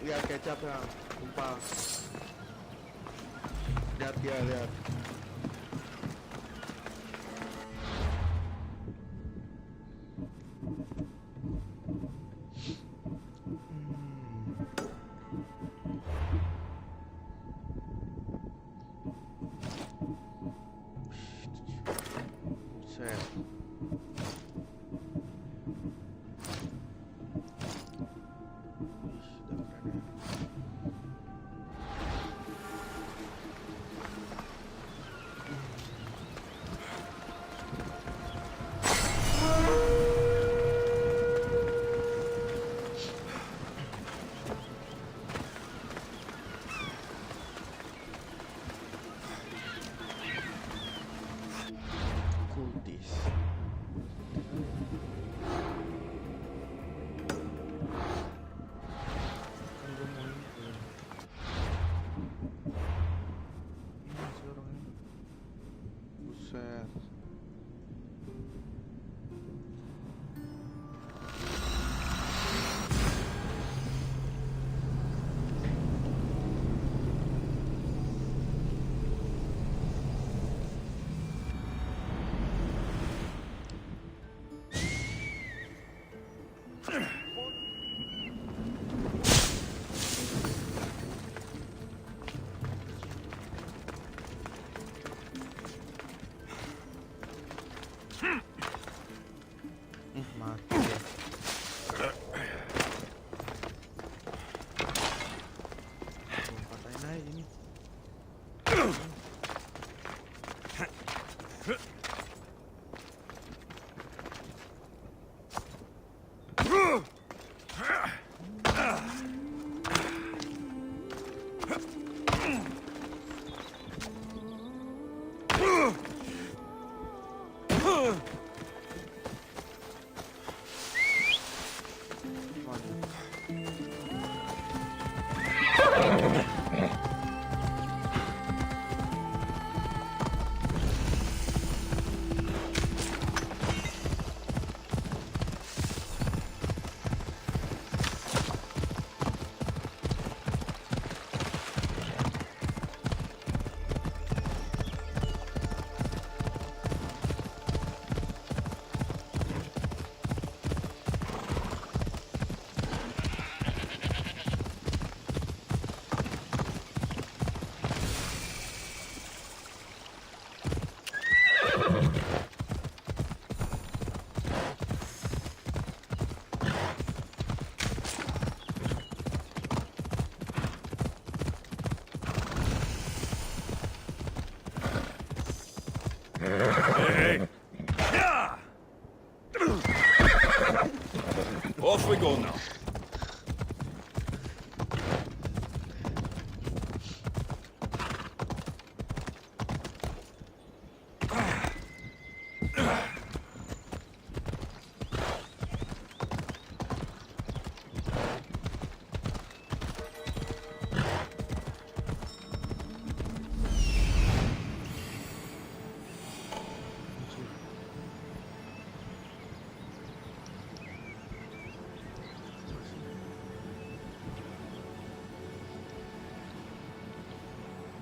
lihat kecap yang tumpah. Lihat dia, lihat. Buset. Udah keren ya. Kultis. Kan gue mau ini. Ini si orang ini. Buset. Mati ya. Patahin aja ini. Hey! Yeah! Off we go now.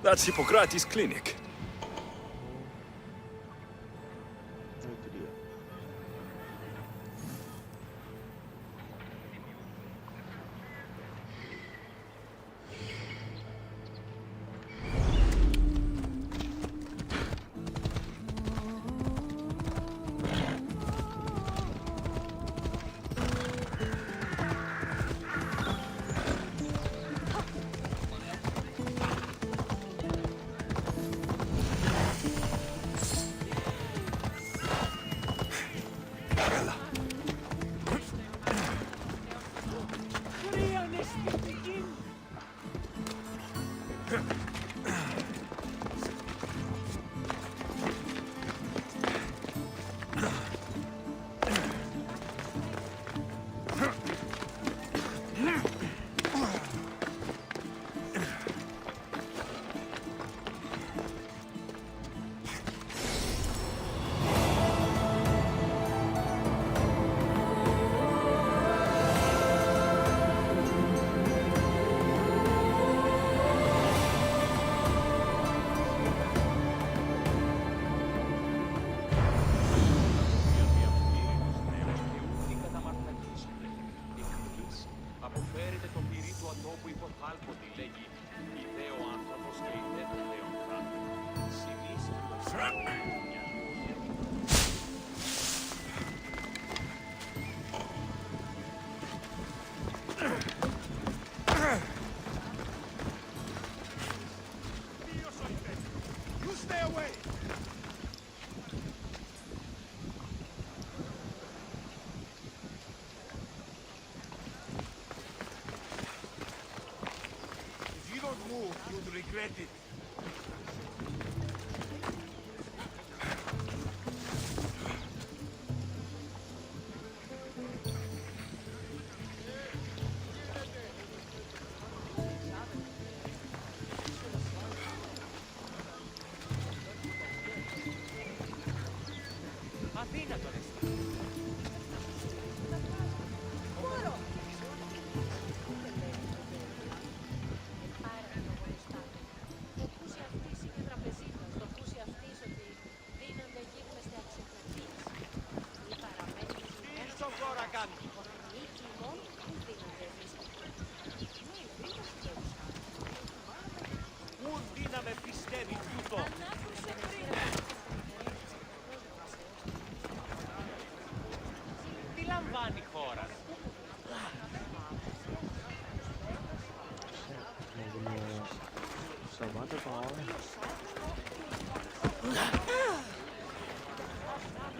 That's Hippocrates' clinic. Oh, itu dia. get it.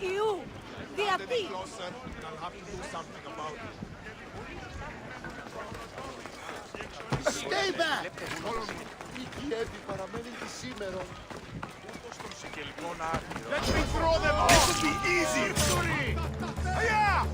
You! They are thieves! Stay back! Οι Κιέβοι παραμένουν τη σήμερα. Let me throw them off! This will be easy! Yeah!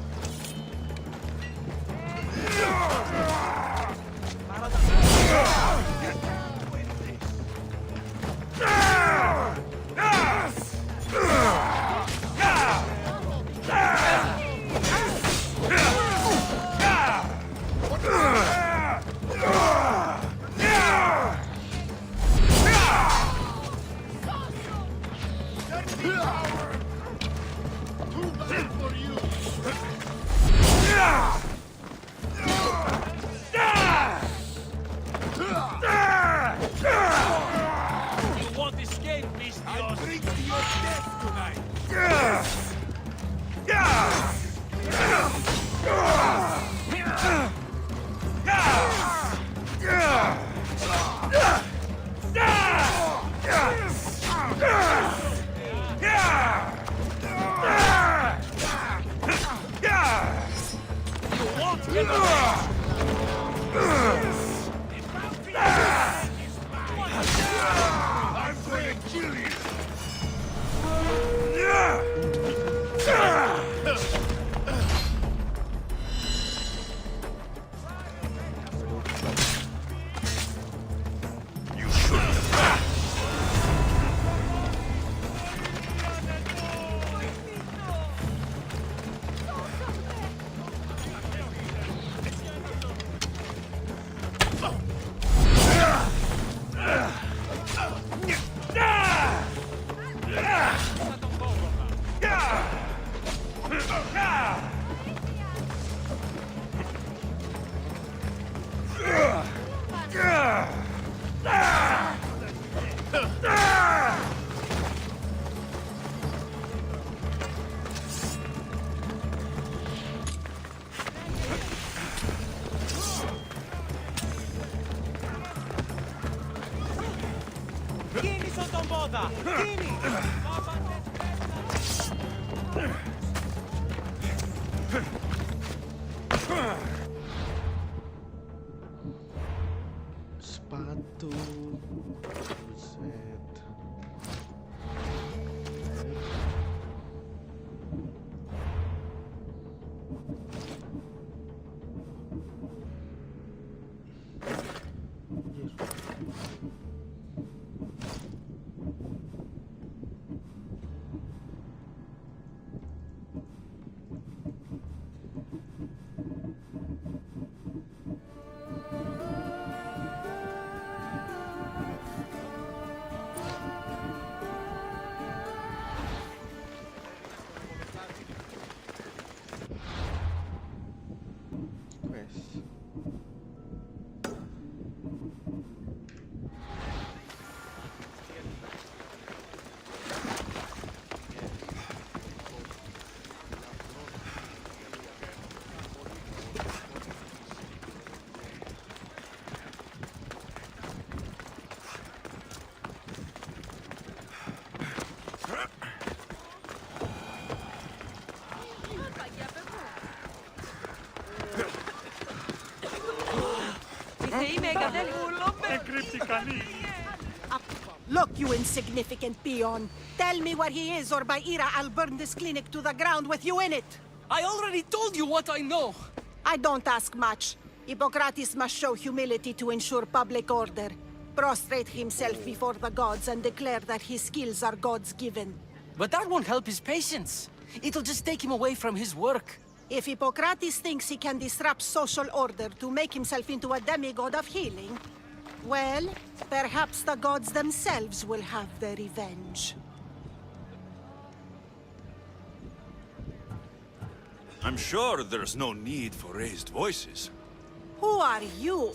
Sepatu. Buset. Είμαι κατέληγουλο, Δεν κρύπτει κανείς. Look, you insignificant peon. Tell me where he is, or by Ira, I'll burn this clinic to the ground with you in it. I already told you what I know. I don't ask much. Hippocrates must show humility to ensure public order. Prostrate himself before the gods and declare that his skills are gods given. But that won't help his patients. It'll just take him away from his work. If Hippocrates thinks he can disrupt social order to make himself into a demigod of healing, well, perhaps the gods themselves will have their revenge. I'm sure there's no need for raised voices. Who are you?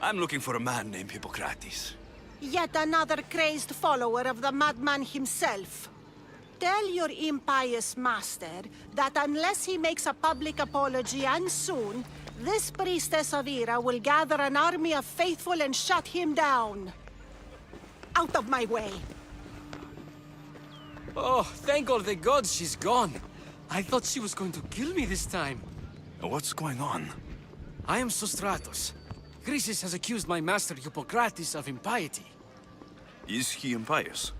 I'm looking for a man named Hippocrates. Yet another crazed follower of the madman himself. Tell your impious master that unless he makes a public apology, and soon, this priestess of Ira will gather an army of faithful and shut him down. Out of my way. Oh, thank all the gods she's gone. I thought she was going to kill me this time. What's going on? I am Sostratos. Chrysis has accused my master Hippocrates of impiety. Is he impious?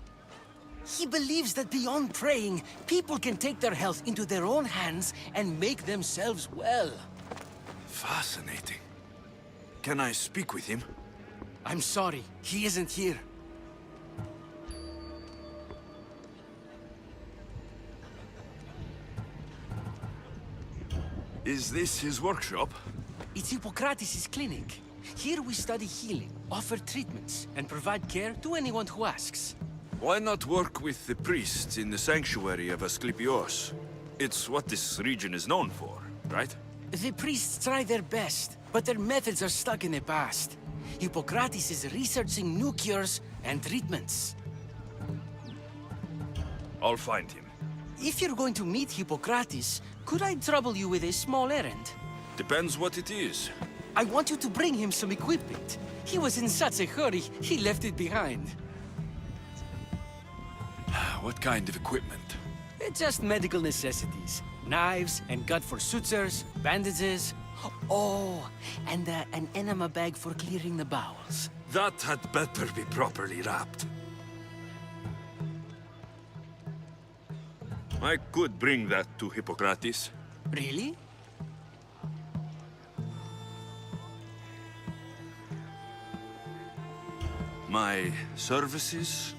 He believes that beyond praying, people can take their health into their own hands and make themselves well. Fascinating. Can I speak with him? I'm sorry, he isn't here. Is this his workshop? It's Hippocrates' clinic. Here we study healing, offer treatments, and provide care to anyone who asks. Why not work with the priests in the sanctuary of Asclepios? It's what this region is known for, right? The priests try their best, but their methods are stuck in the past. Hippocrates is researching new cures and treatments. I'll find him. If you're going to meet Hippocrates, could I trouble you with a small errand? Depends what it is. I want you to bring him some equipment. He was in such a hurry, he left it behind. What kind of equipment? Just medical necessities. Knives and gut for sutures, bandages. Oh, and an enema bag for clearing the bowels. That had better be properly wrapped. I could bring that to Hippocrates. Really? My services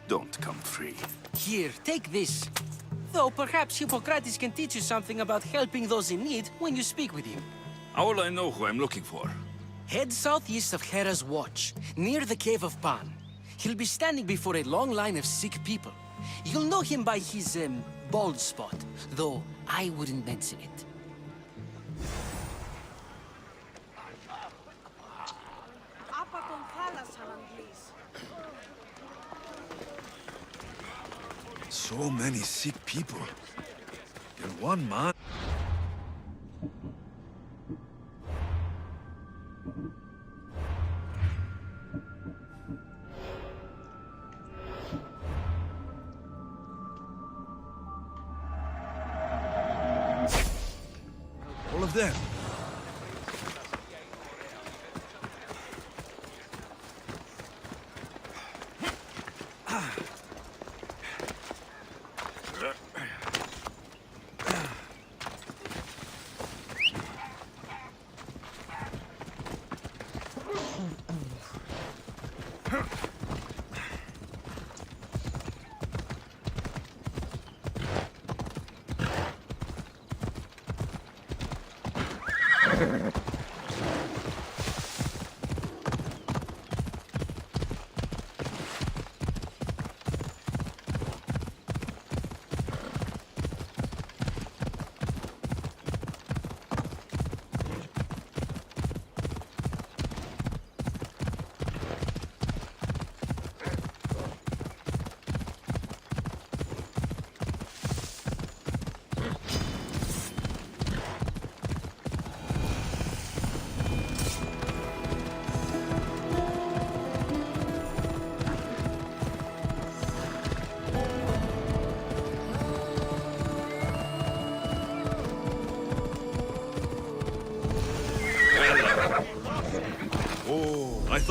don't come free. Here, take this. Though perhaps Hippocrates can teach you something about helping those in need when you speak with him. How will I know who I'm looking for? Head southeast of Hera's Watch, near the Cave of Pan. He'll be standing before a long line of sick people. You'll know him by his, bald spot, though I wouldn't mention it. So many sick people. And one man... All of them.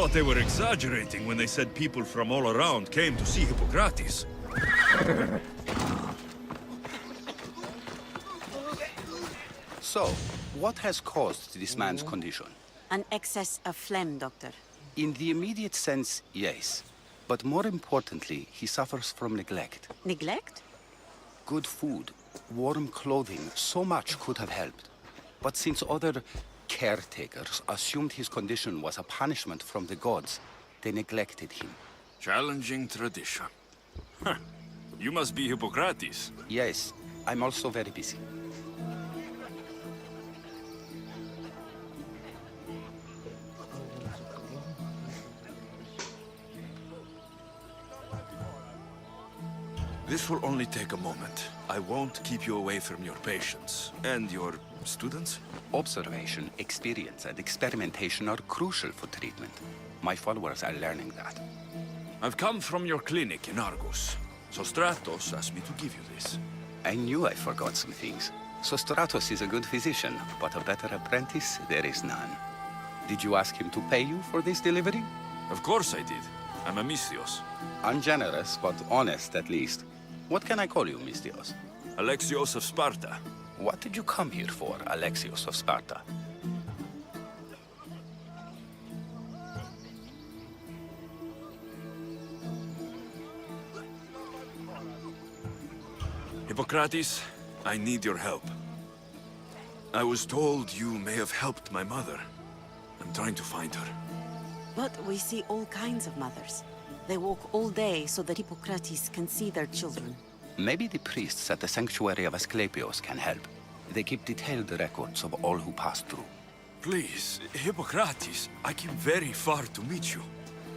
thought they were exaggerating when they said people from all around came to see Hippocrates. So, what has caused this man's condition? An excess of phlegm, Doctor. In the immediate sense, yes. But more importantly, he suffers from neglect. Neglect? Good food, warm clothing, so much could have helped. But since other caretakers assumed his condition was a punishment from the gods, they neglected him. Challenging tradition. Huh. You must be Hippocrates. Yes, I'm also very busy. This will only take a moment. I won't keep you away from your patients. And your students? Observation, experience, and experimentation are crucial for treatment. My followers are learning that. I've come from your clinic in Argus. Sostratos asked me to give you this. I knew I forgot some things. Sostratos is a good physician, but a better apprentice there is none. Did you ask him to pay you for this delivery? Of course I did. I'm a Misthios. Ungenerous, but honest at least. What can I call you, Misthios? Alexios of Sparta. What did you come here for, Alexios of Sparta? Hippocrates, I need your help. I was told you may have helped my mother. I'm trying to find her. But we see all kinds of mothers. They walk all day so that Hippocrates can see their children. Maybe the priests at the sanctuary of Asclepios can help. They keep detailed records of all who pass through. Please, Hippocrates, I came very far to meet you.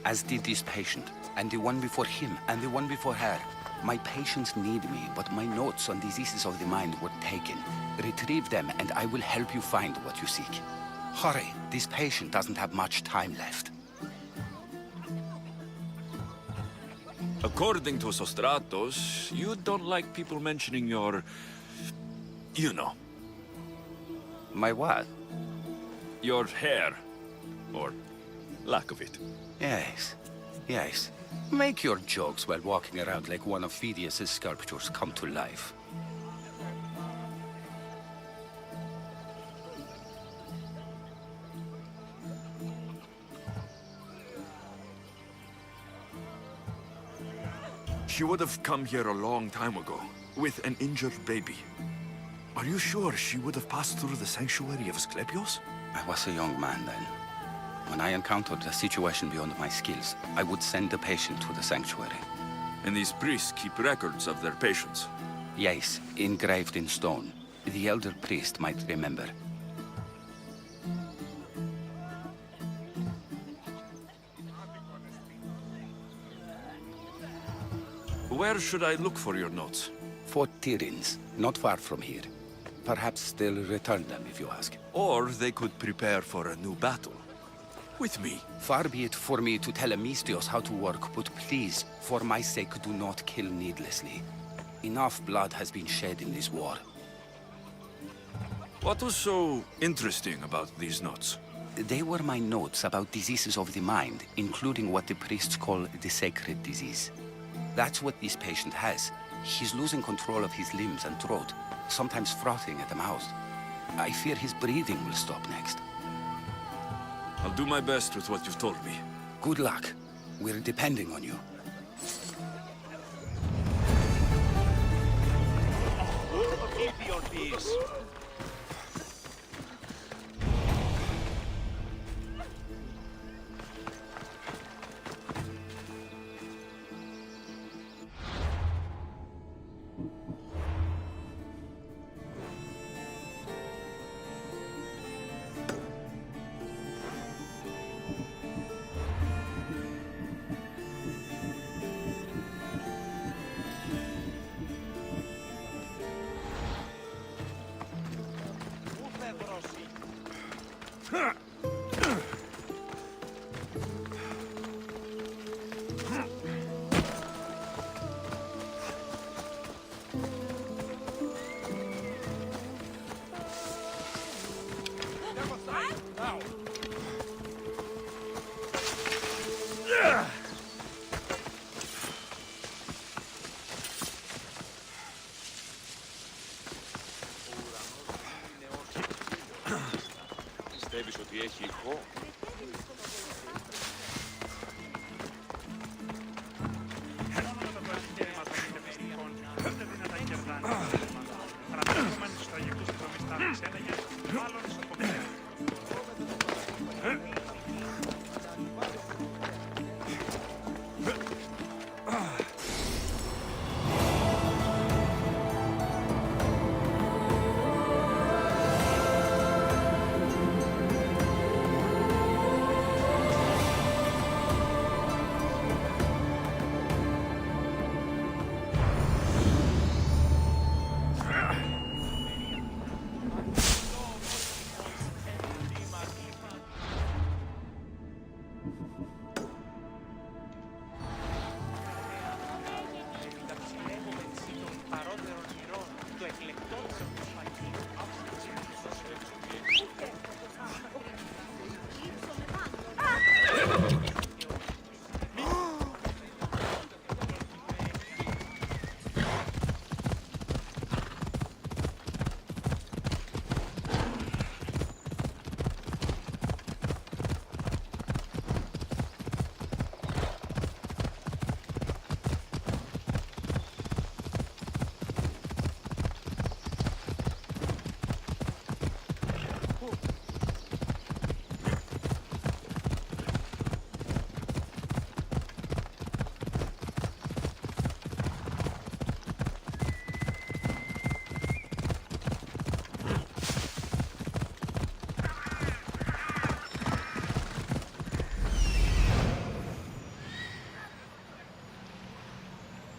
As did this patient, and the one before him, and the one before her. My patients need me, but my notes on diseases of the mind were taken. Retrieve them, and I will help you find what you seek. Hurry, this patient doesn't have much time left. According to Sostratos, you don't like people mentioning your... you know. My what? Your hair. Or lack of it. Yes, yes. Make your jokes while walking around like one of Phidias' sculptures come to life. She would have come here a long time ago, with an injured baby. Are you sure she would have passed through the sanctuary of Asclepios? I was a young man then. When I encountered a situation beyond my skills, I would send the patient to the sanctuary. And these priests keep records of their patients? Yes, engraved in stone. The elder priest might remember. Where should I look for your notes? Fort Tyrins, not far from here. Perhaps they'll return them if you ask. Or they could prepare for a new battle. With me. Far be it for me to tell a Misthios how to work, but please, for my sake, do not kill needlessly. Enough blood has been shed in this war. What was so interesting about these notes? They were my notes about diseases of the mind, including what the priests call the sacred disease. That's what this patient has. He's losing control of his limbs and throat, sometimes frothing at the mouth. I fear his breathing will stop next. I'll do my best with what you've told me. Good luck. We're depending on you. Keep your peace. Πιστεύεις ότι έχει ηχό?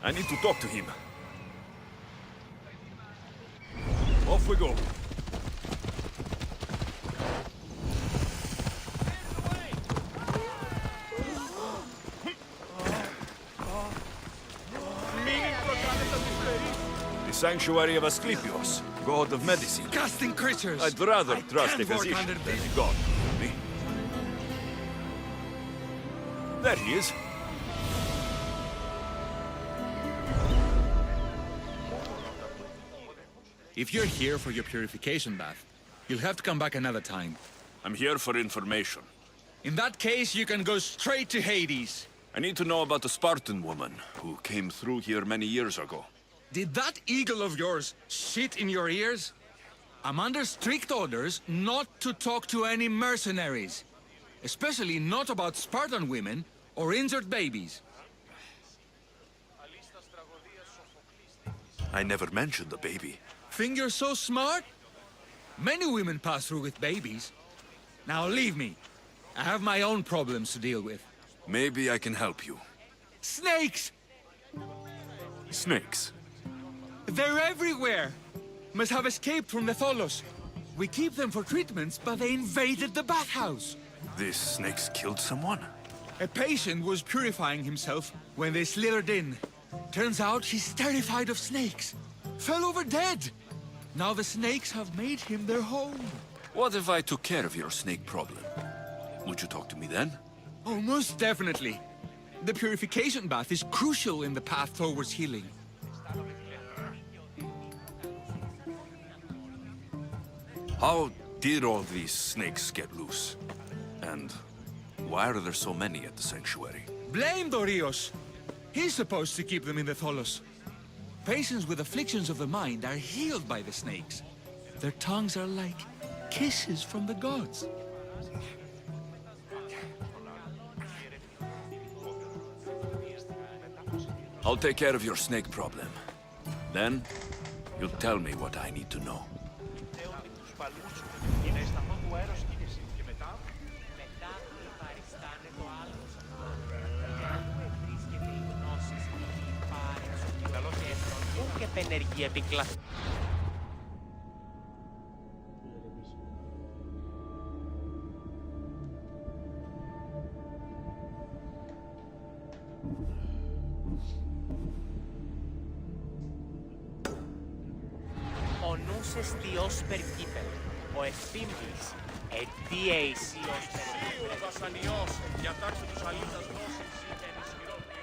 I need to talk to him. Off we go. The sanctuary of Asclepios, god of medicine. Disgusting creatures! I'd rather I trust a can't work physician under than this. a god. Me? There he is. If you're here for your purification bath, you'll have to come back another time. I'm here for information. In that case, you can go straight to Hades. I need to know about the Spartan woman who came through here many years ago. Did that eagle of yours shit in your ears? I'm under strict orders not to talk to any mercenaries. Especially not about Spartan women or injured babies. I never mentioned the baby. Think you're so smart? Many women pass through with babies. Now leave me. I have my own problems to deal with. Maybe I can help you. Snakes! Snakes? They're everywhere! Must have escaped from the Tholos. We keep them for treatments, but they invaded the bathhouse. These snakes killed someone? A patient was purifying himself when they slithered in. Turns out he's terrified of snakes. Fell over dead. Now the snakes have made him their home. What if I took care of your snake problem? Would you talk to me then? Oh, most definitely. The purification bath is crucial in the path towards healing. How did all these snakes get loose? And why are there so many at the sanctuary? Blame Dorios. He's supposed to keep them in the Tholos. Patients with afflictions of the mind are healed by the snakes. Their tongues are like kisses from the gods. I'll take care of your snake problem. Then, you'll tell me what I need to know. Ο νους εστιός περκύπελ, ο ευθύμβης, ετία εισίος περκύπελ. Ο βασανιός, διατάξε τους αλήτας νόσης ή εν ισχυρόπλη.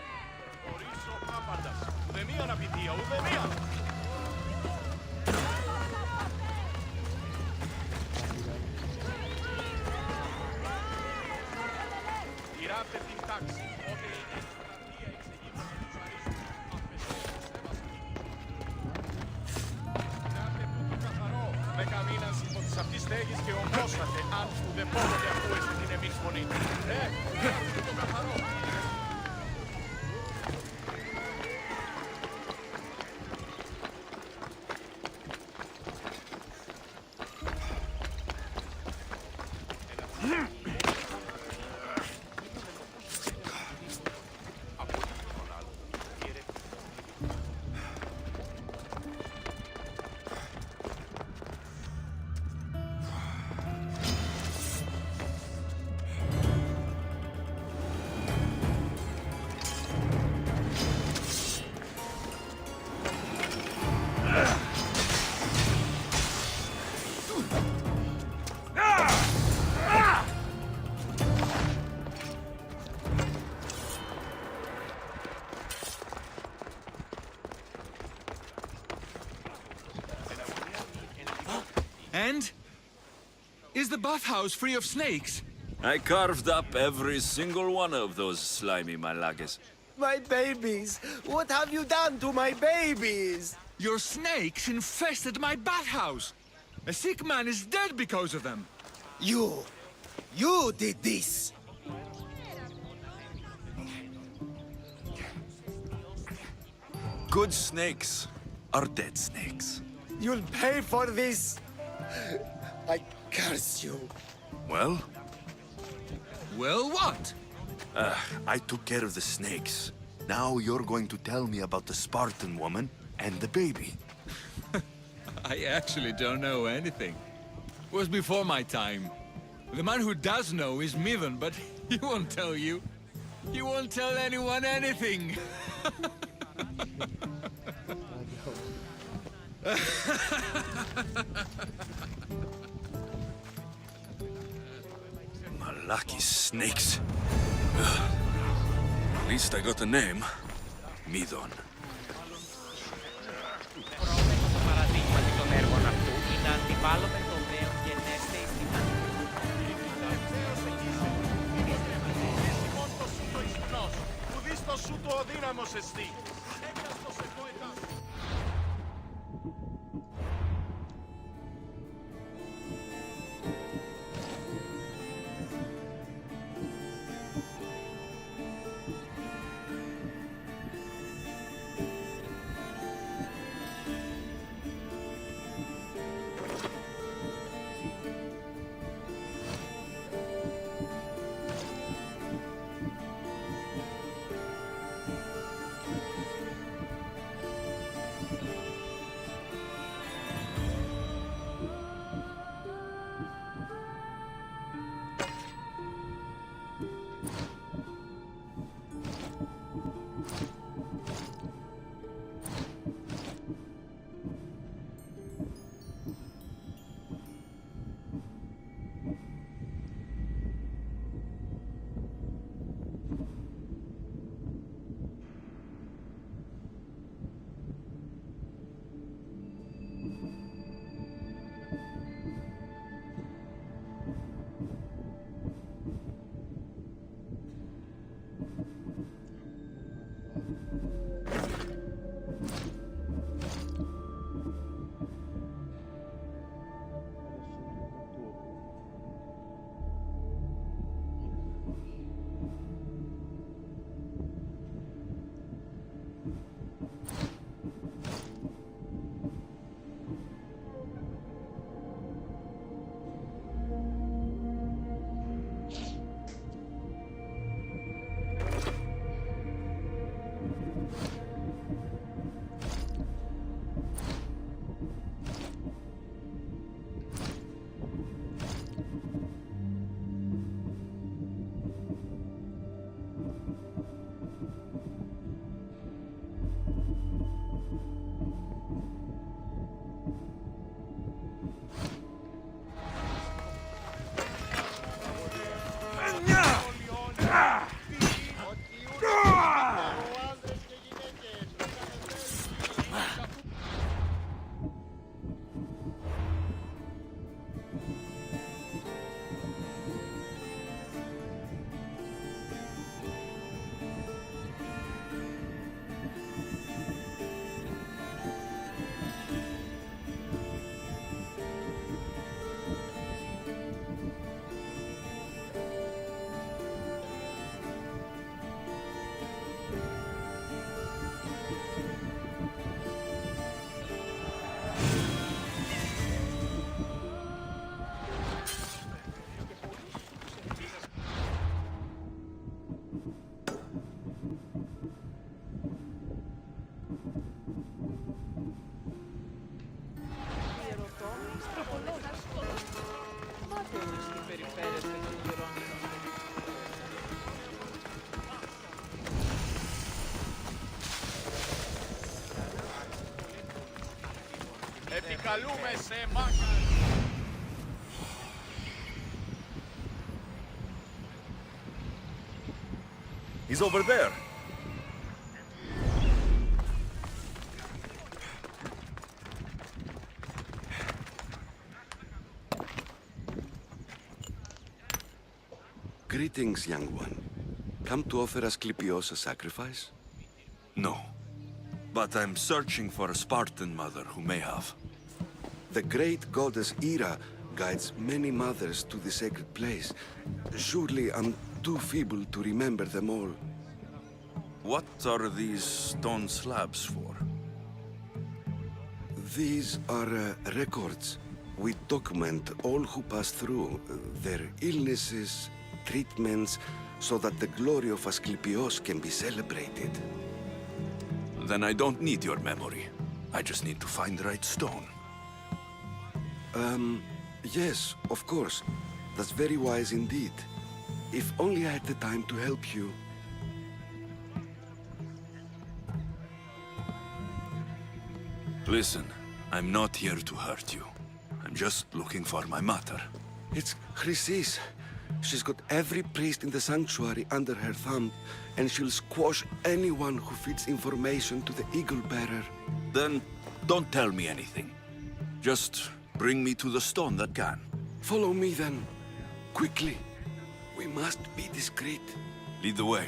Χωρίς ο άπαντας, ουδεμίαν απειδία, ουδεμίαν. στέγης και ομόσατε αν ουδεπότε ακούεσαι την εμείς φωνή. Το καθαρό. And? Is the bathhouse free of snakes? I carved up every single one of those slimy malagas. My babies! What have you done to my babies? Your snakes infested my bathhouse! A sick man is dead because of them! You did this! Good snakes are dead snakes. You'll pay for this! I curse you. Well? Well, what? I took care of the snakes. Now you're going to tell me about the Spartan woman and the baby. I actually don't know anything. It was before my time. The man who does know is Midon, but he won't tell you. He won't tell anyone anything. Malaki snakes. At least I got a name. Midon. Πρόβλημα του παραδείγματι των έργων αυτού είναι αντιβάλλον των νέων γενέστε εις την Μόνο το σου το ισχνός, που δεις το σου το οδύναμος εστί. Έκαστος εγώ ετάς. καλούμε σε μάχα. He's over there. Greetings, young one. Come to offer Asclepios a sacrifice? No. But I'm searching for a Spartan mother who may have. The great goddess Ira guides many mothers to the sacred place. Surely I'm too feeble to remember them all. What are these stone slabs for? These are records. We document all who pass through, their illnesses, treatments, so that the glory of Asclepios can be celebrated. Then I don't need your memory. I just need to find the right stone. Yes, of course. That's very wise indeed. If only I had the time to help you. Listen, I'm not here to hurt you. I'm just looking for my mother. It's Chrysis. She's got every priest in the sanctuary under her thumb, and she'll squash anyone who feeds information to the Eagle Bearer. Then don't tell me anything. Just bring me to the stone that can. Follow me then. Quickly. We must be discreet. Lead the way.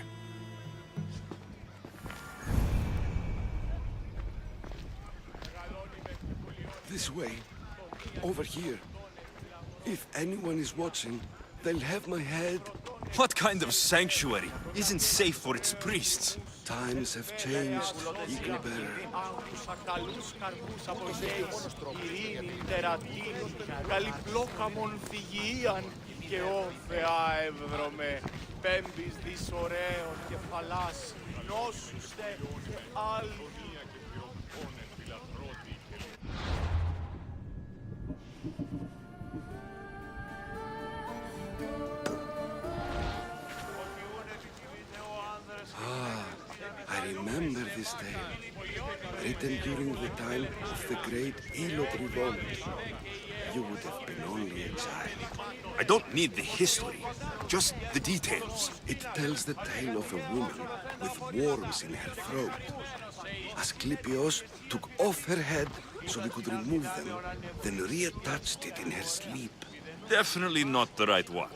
This way. Over here. If anyone is watching, they'll have my head. What kind of sanctuary isn't safe for its priests? Times have changed, Eagle Bearer. Καλούς καρπούς απογέης, ειρήνη, τερατίνη, καλυπλόκαμον θυγιίαν και ω Θεά εύρωμε, πέμπεις δις ωραίων κεφαλάς, νόσους δε και άλλοι. I remember this tale, written during the time of the great Elot Revolt. You would have been only a child. I don't need the history, just the details. It tells the tale of a woman with worms in her throat. Asclepios took off her head so we could remove them, then reattached it in her sleep. Definitely not the right one.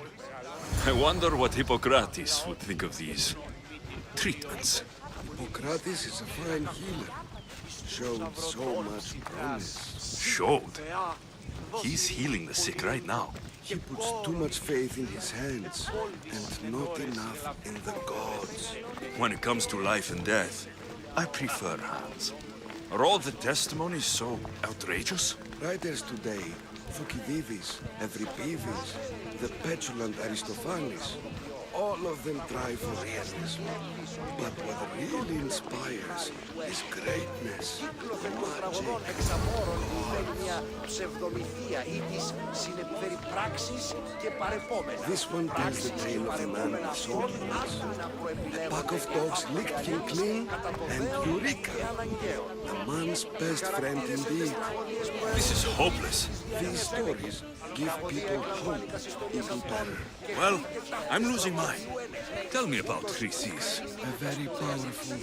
I wonder what Hippocrates would think of these treatments. Hippocrates is a fine healer. Showed so much promise. Showed? He's healing the sick right now. He puts too much faith in his hands, and not enough in the gods. When it comes to life and death, I prefer hands. Are all the testimonies so outrageous? Writers today, Thucydides, Euripides, the petulant Aristophanes, all of them try for realism. But what really inspires is greatness, magic, This one tells the tale of a man with swords. A pack of dogs licked him clean, and Eureka! A man's best friend indeed. This is hopeless. These stories give people hope, Eagle Bearer. Well, I'm losing mine. Tell me about Chrysis. A very powerful,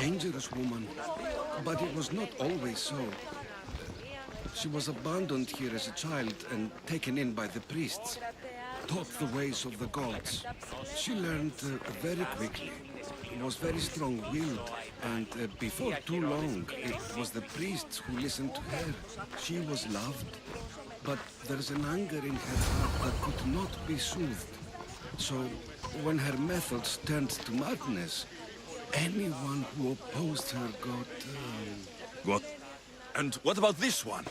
dangerous woman. But it was not always so. She was abandoned here as a child and taken in by the priests. Taught the ways of the gods. She learned very quickly. Was very strong-willed, and before too long, it was the priests who listened to her. She was loved, but there's an anger in her heart that could not be soothed. So, when her methods turned to madness, anyone who opposed her got... What? And what about this one?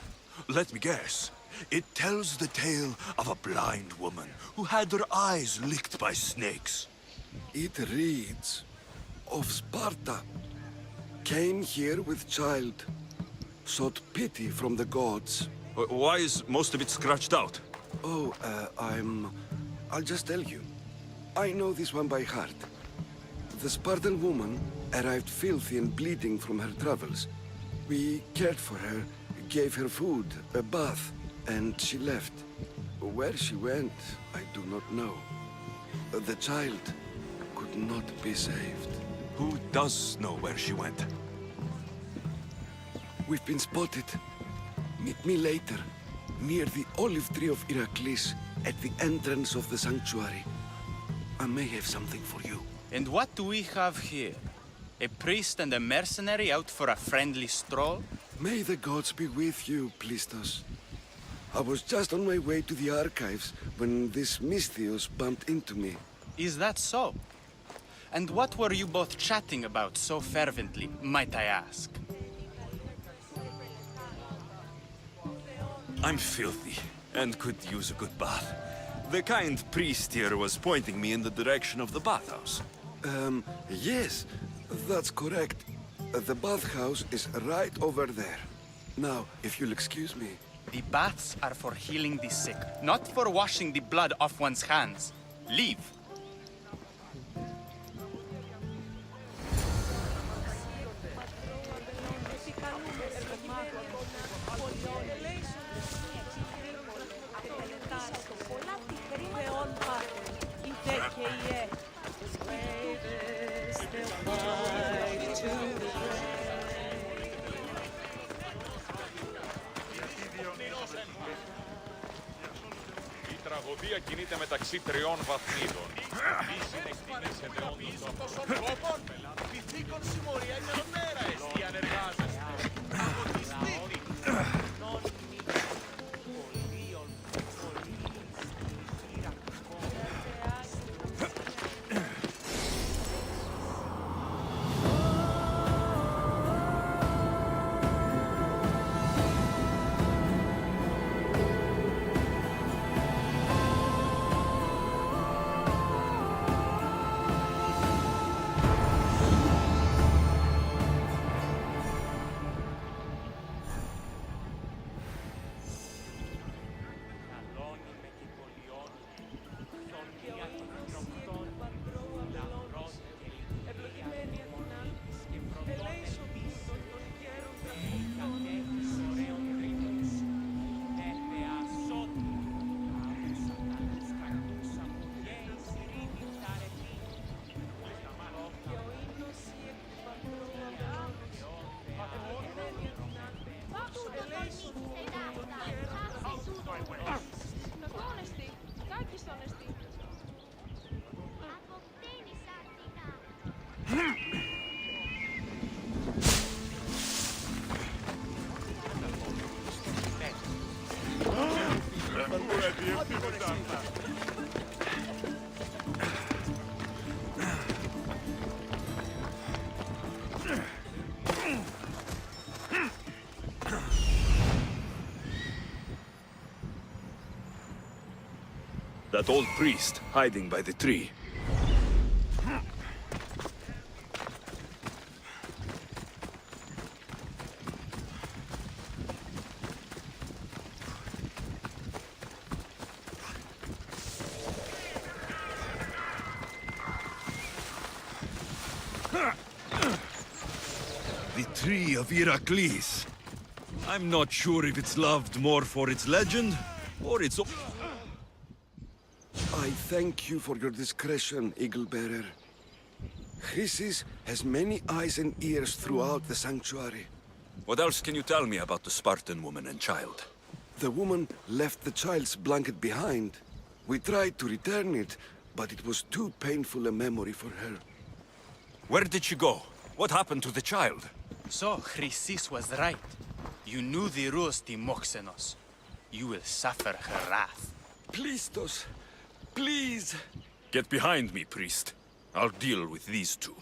Let me guess. It tells the tale of a blind woman who had her eyes licked by snakes. It reads of Sparta. Came here with child. Sought pity from the gods. Why is most of it scratched out? Oh, I'll just tell you. I know this one by heart. The Spartan woman arrived filthy and bleeding from her travels. We cared for her, gave her food, a bath, and she left. Where she went, I do not know. The child could not be saved. Who does know where she went? We've been spotted. Meet me later, near the olive tree of Heracles, at the entrance of the sanctuary. I may have something for you. And what do we have here? A priest and a mercenary out for a friendly stroll? May the gods be with you, Plistos. I was just on my way to the archives when this Misthios bumped into me. Is that so? And what were you both chatting about so fervently, might I ask? I'm filthy, and could use a good bath. The kind priest here was pointing me in the direction of the bathhouse. Yes, that's correct. The bathhouse is right over there. Now, if you'll excuse me. The baths are for healing the sick, not for washing the blood off one's hands. Leave. Η τραγωδία κινείται μεταξύ τριών βαθμίδων. Μη συνεκτιμήσετε όντως το προσωπικόν. Πυθίκον συμμορία ημερομέρα εστί ανεργάζεστε. Από τη σπίτι. That old priest hiding by the tree. The tree of Heracles. I'm not sure if it's loved more for its legend or its... I thank you for your discretion, Eagle-Bearer. Chrysis has many eyes and ears throughout the sanctuary. What else can you tell me about the Spartan woman and child? The woman left the child's blanket behind. We tried to return it, but it was too painful a memory for her. Where did she go? What happened to the child? So, Chrysis was right. You knew the rules, Timoxenos. You will suffer her wrath. Plistos, please! Get behind me, priest. I'll deal with these two.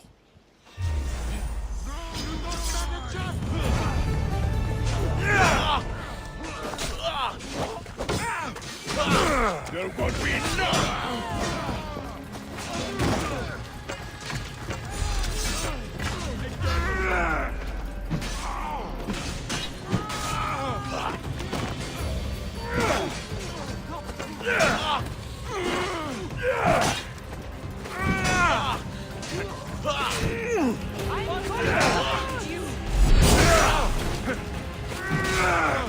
There won't be enough! I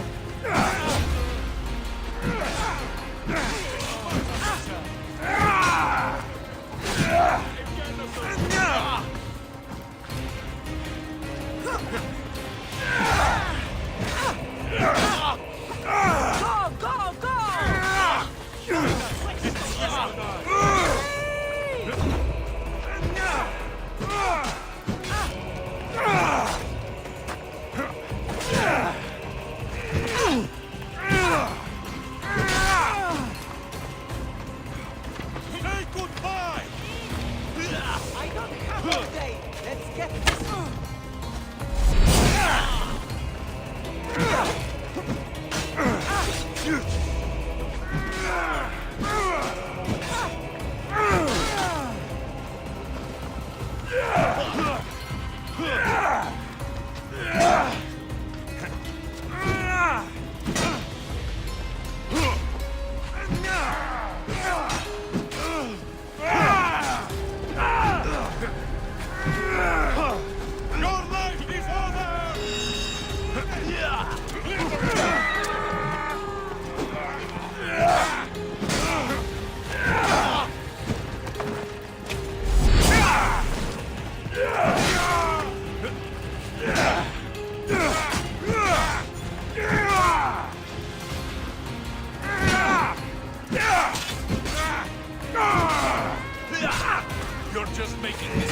You're just making this.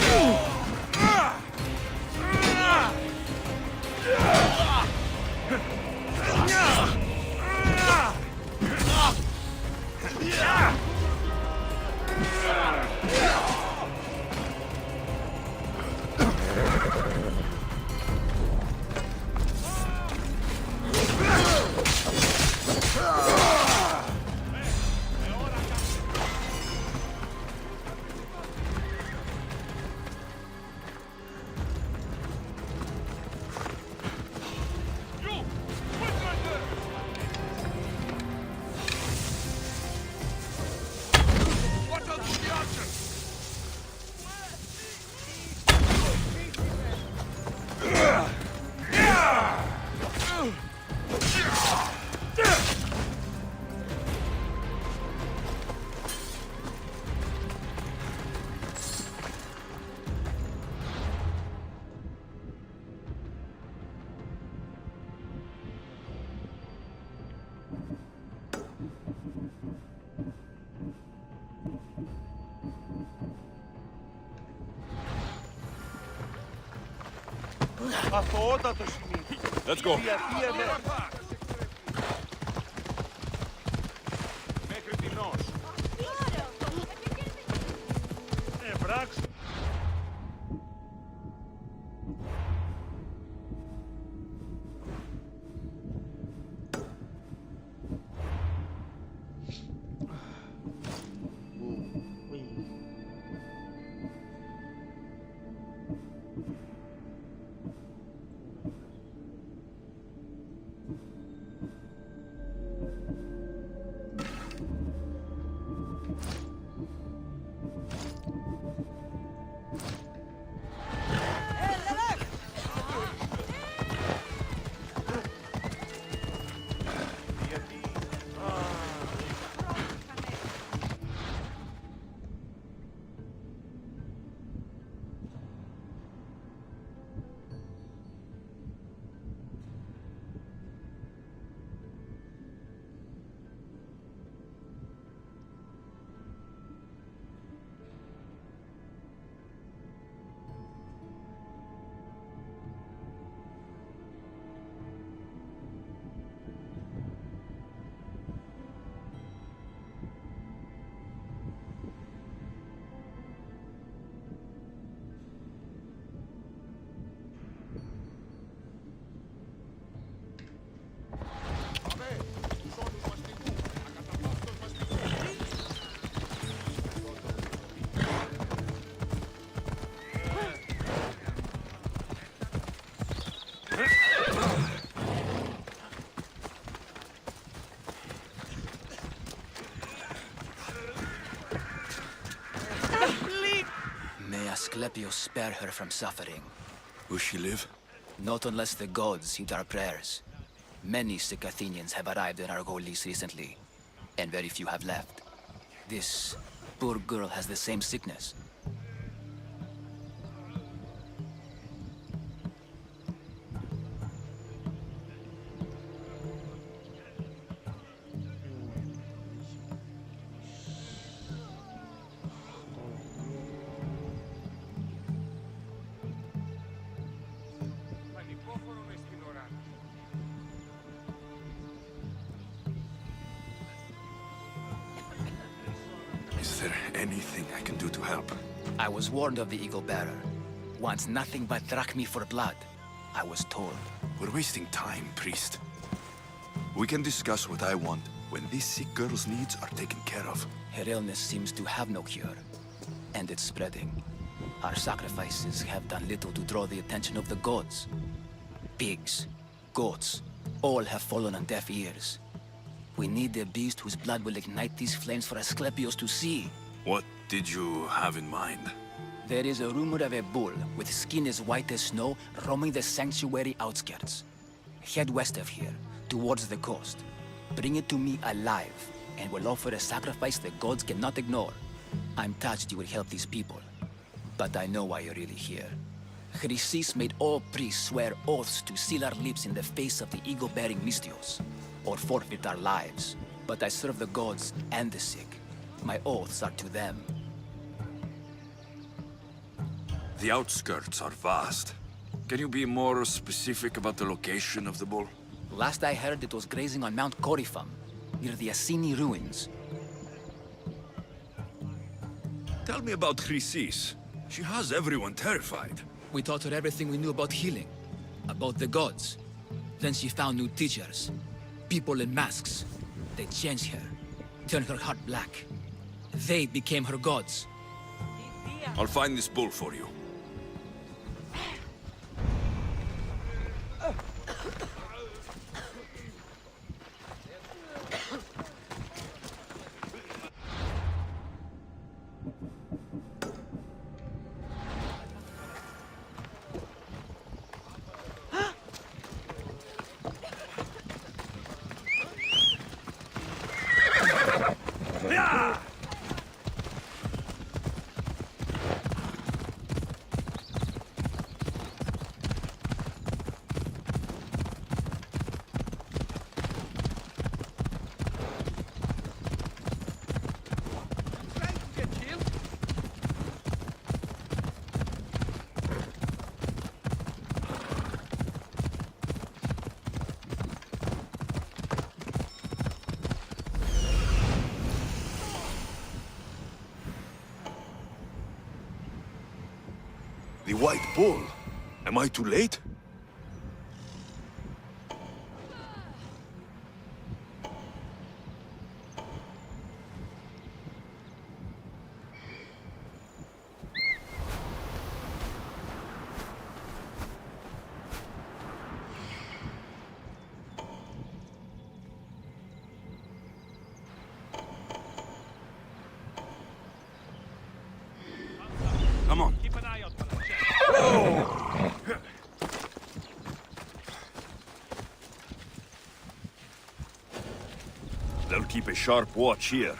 Αθωότατο Σμιτ. Let's go. Μέχρι τινός. Πράξου. May Asclepius spare her from suffering. Will she live? Not unless the gods heed our prayers. Many sick Athenians have arrived in Argolis recently, and very few have left. This poor girl has the same sickness. Is there anything I can do to help? I was warned of the Eagle Bearer. Wants nothing but drachmi for blood. I was told. We're wasting time, priest. We can discuss what I want when this sick girl's needs are taken care of. Her illness seems to have no cure, and it's spreading. Our sacrifices have done little to draw the attention of the gods. Pigs, goats, all have fallen on deaf ears. We need a beast whose blood will ignite these flames for Asclepius to see. What did you have in mind? There is a rumor of a bull with skin as white as snow roaming the sanctuary outskirts. Head west of here, towards the coast. Bring it to me alive, and we'll offer a sacrifice the gods cannot ignore. I'm touched you will help these people, but I know why you're really here. Chrysis made all priests swear oaths to seal our lips in the face of the ego-bearing Mystios, or forfeit our lives. But I serve the gods and the sick. My oaths are to them. The outskirts are vast. Can you be more specific about the location of the bull? Last I heard, it was grazing on Mount Corifam, near the Assini ruins. Tell me about Chrysis. She has everyone terrified. We taught her everything we knew about healing, about the gods. Then she found new teachers, people in masks. They changed her, turned her heart black. They became her gods. I'll find this bull for you. The White Bull? Am I too late? Come on. Keep an eye out for the They'll keep a sharp watch here.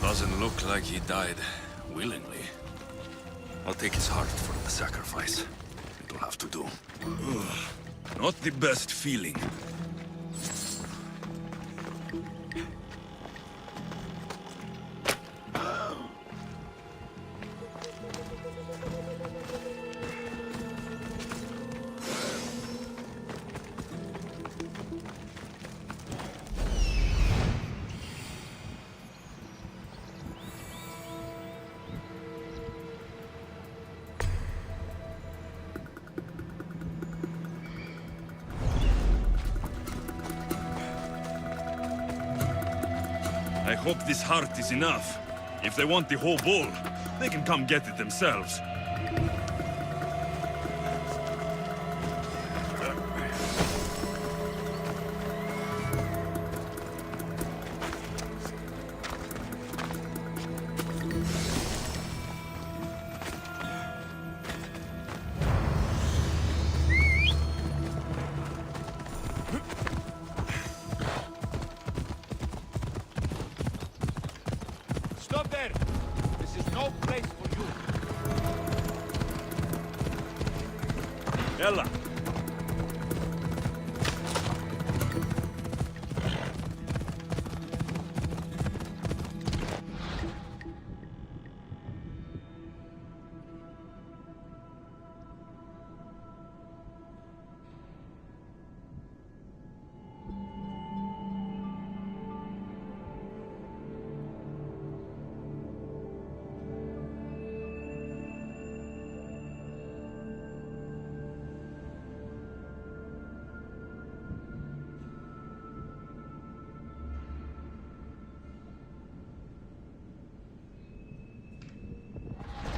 Doesn't look like he died willingly. I'll take his heart for the sacrifice. It'll have to do. Not the best feeling. hope this heart is enough. If they want the whole bull, they can come get it themselves. Stop there! This is no place for you. Ella!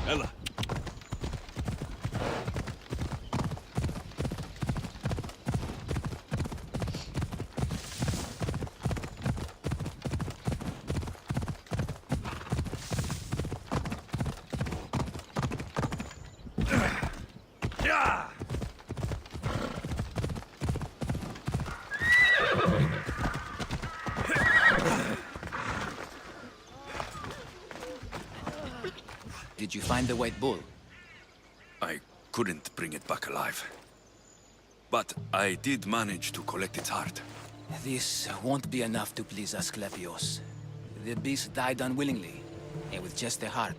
Ella! Did you find the white bull? I couldn't bring it back alive. But I did manage to collect its heart. This won't be enough to please Asclepios. The beast died unwillingly, and with just the heart,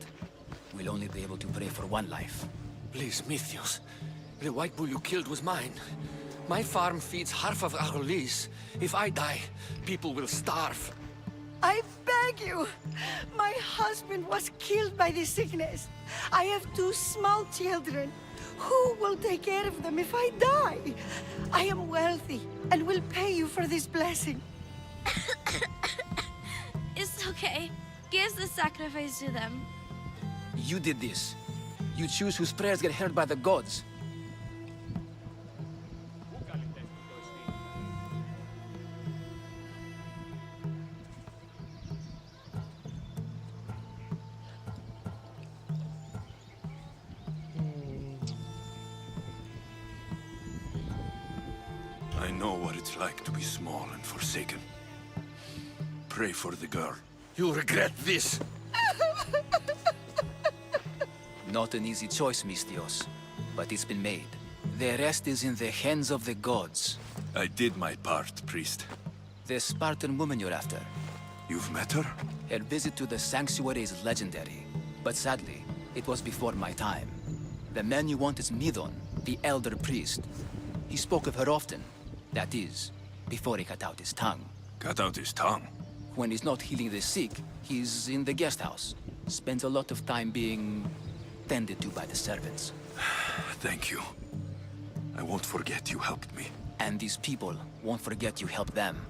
we'll only be able to pray for one life. Please, Mythios. The white bull you killed was mine. My farm feeds half of Argolis. If I die, people will starve. I beg you! My husband was killed by this sickness. I have 2 small children. Who will take care of them if I die? I am wealthy and will pay you for this blessing. It's okay. Give the sacrifice to them. You did this. You choose whose prayers get heard by the gods. I know what it's like to be small and forsaken. Pray for the girl. You'll regret this. Not an easy choice, Mystios, but it's been made. The rest is in the hands of the gods. I did my part, priest. The Spartan woman you're after. You've met her? Her visit to the sanctuary is legendary, but sadly, it was before my time. The man you want is Midon, the elder priest. He spoke of her often. That is, before he cut out his tongue. Cut out his tongue? When he's not healing the sick, he's in the guest house. Spends a lot of time being tended to by the servants. Thank you. I won't forget you helped me. And these people won't forget you helped them.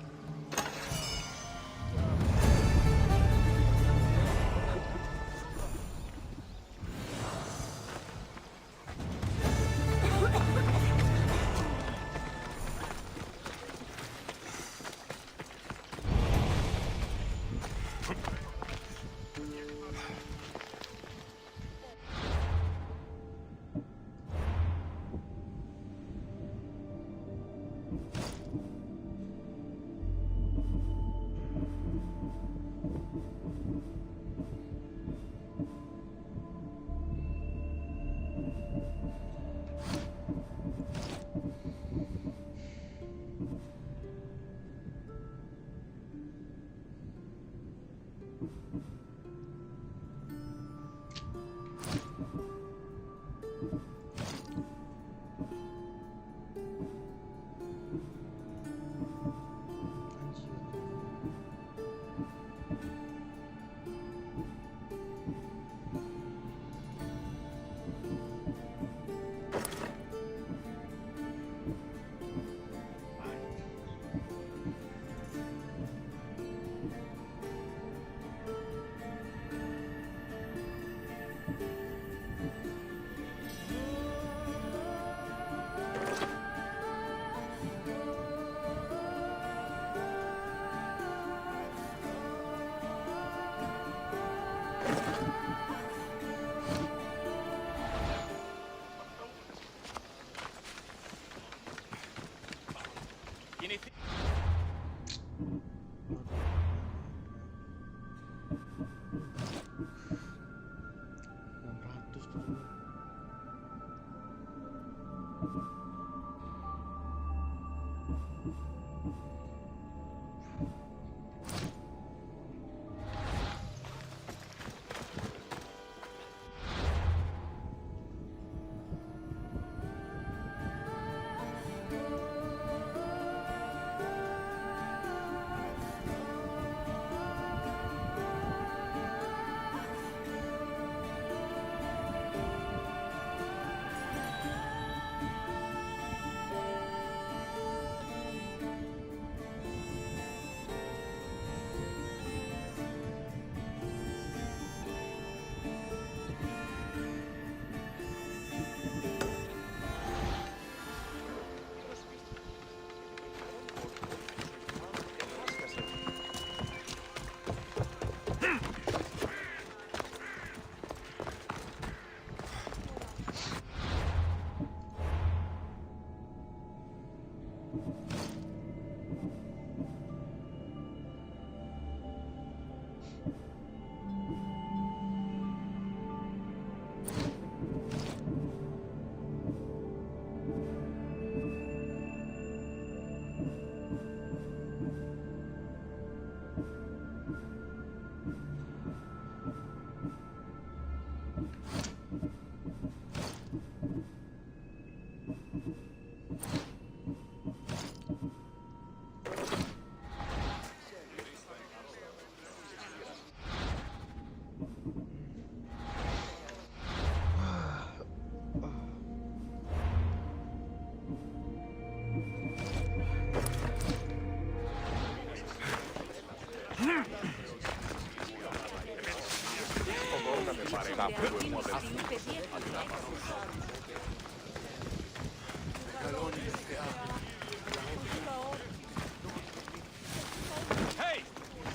Hey!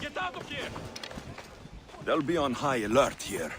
Get out of here! They'll be on high alert here.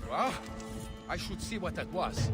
Well, I should see what that was.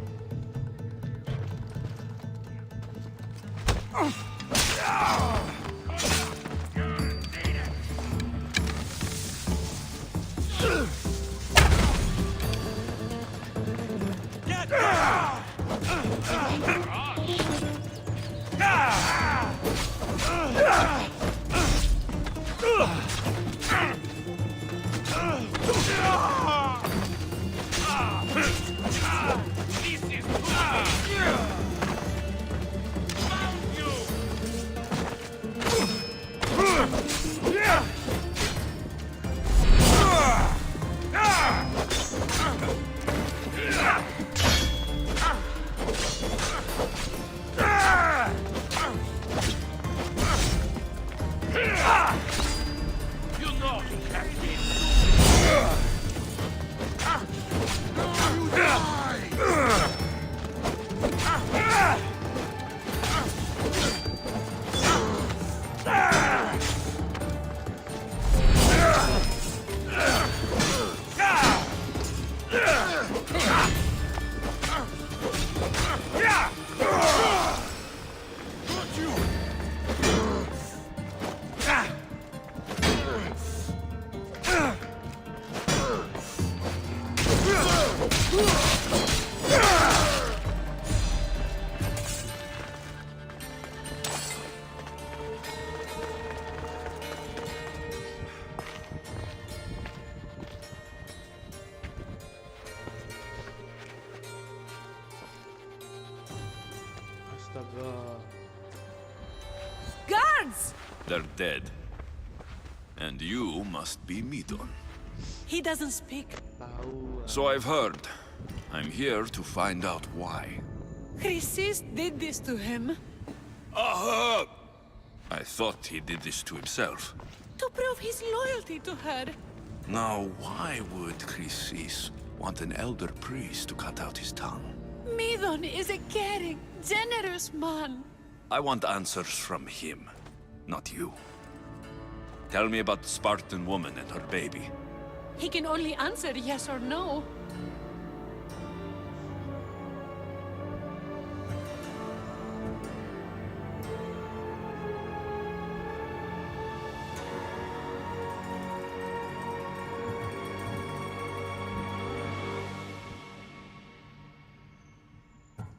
Guards! They're dead. And you must be Midon. He doesn't speak. So I've heard. I'm here to find out why. Chrysis did this to him. Aha! I thought he did this to himself. To prove his loyalty to her. Now, why would Chrysis want an elder priest to cut out his tongue? Midon is a caring, generous man. I want answers from him, not you. Tell me about the Spartan woman and her baby. He can only answer yes or no.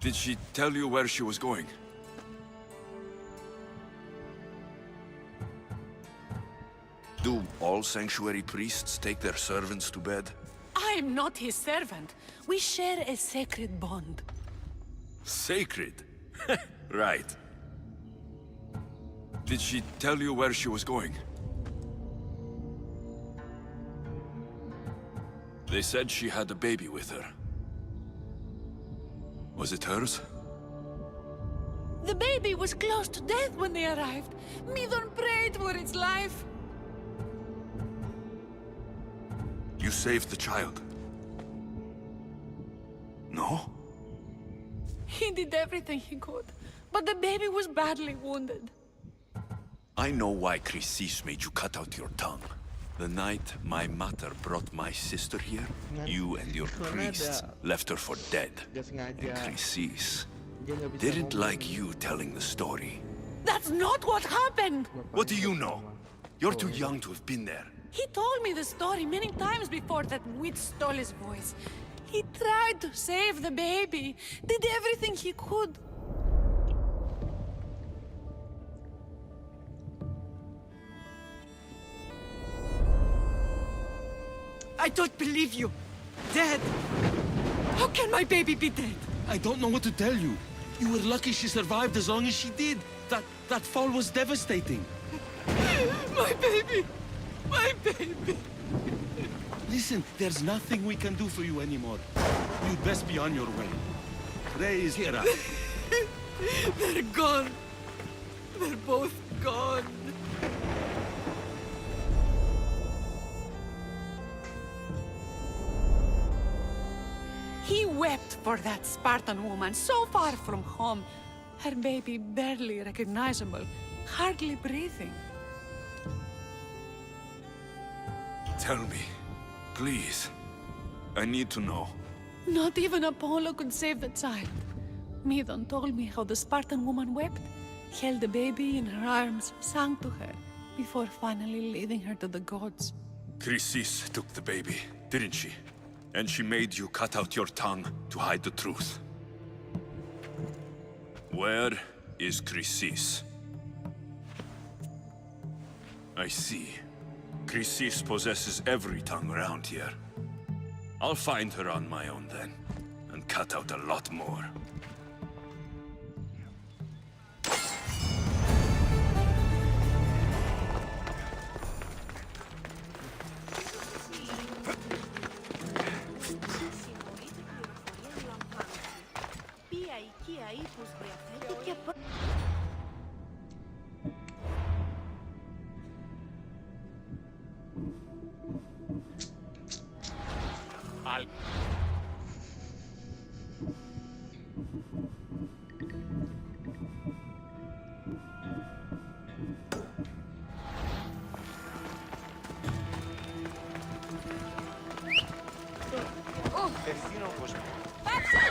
Did she tell you where she was going? Do all sanctuary priests take their servants to bed? I am not his servant. We share a sacred bond. Sacred? Right. Did she tell you where she was going? They said she had a baby with her. Was it hers? The baby was close to death when they arrived. Midon prayed for its life. You saved the child. No? He did everything he could, but the baby was badly wounded. I know why Chrysis made you cut out your tongue. The night my mother brought my sister here, you and your priests left her for dead. And Chrysis didn't like you telling the story. That's not what happened! What do you know? You're too young to have been there. He told me the story many times before that witch stole his voice. He tried to save the baby, did everything he could. I don't believe you. Dead. How can my baby be dead? I don't know what to tell you. You were lucky she survived as long as she did. That fall was devastating. My baby! My baby! Listen, there's nothing we can do for you anymore. You'd best be on your way. Praise Hera. They're gone. They're both gone. He wept for that Spartan woman so far from home. Her baby barely recognizable, hardly breathing. Tell me, please. I need to know. Not even Apollo could save the child. Midon told me how the Spartan woman wept, held the baby in her arms, sang to her, before finally leading her to the gods. Chrysis took the baby, didn't she? And she made you cut out your tongue to hide the truth. Where is Chrysis? I see. Chrysis possesses every tongue around here. I'll find her on my own then, and cut out a lot more.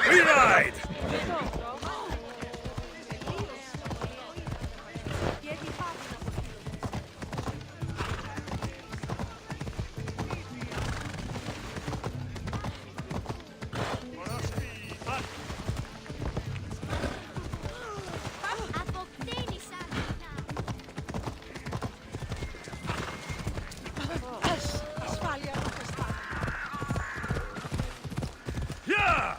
We ride! Yeah!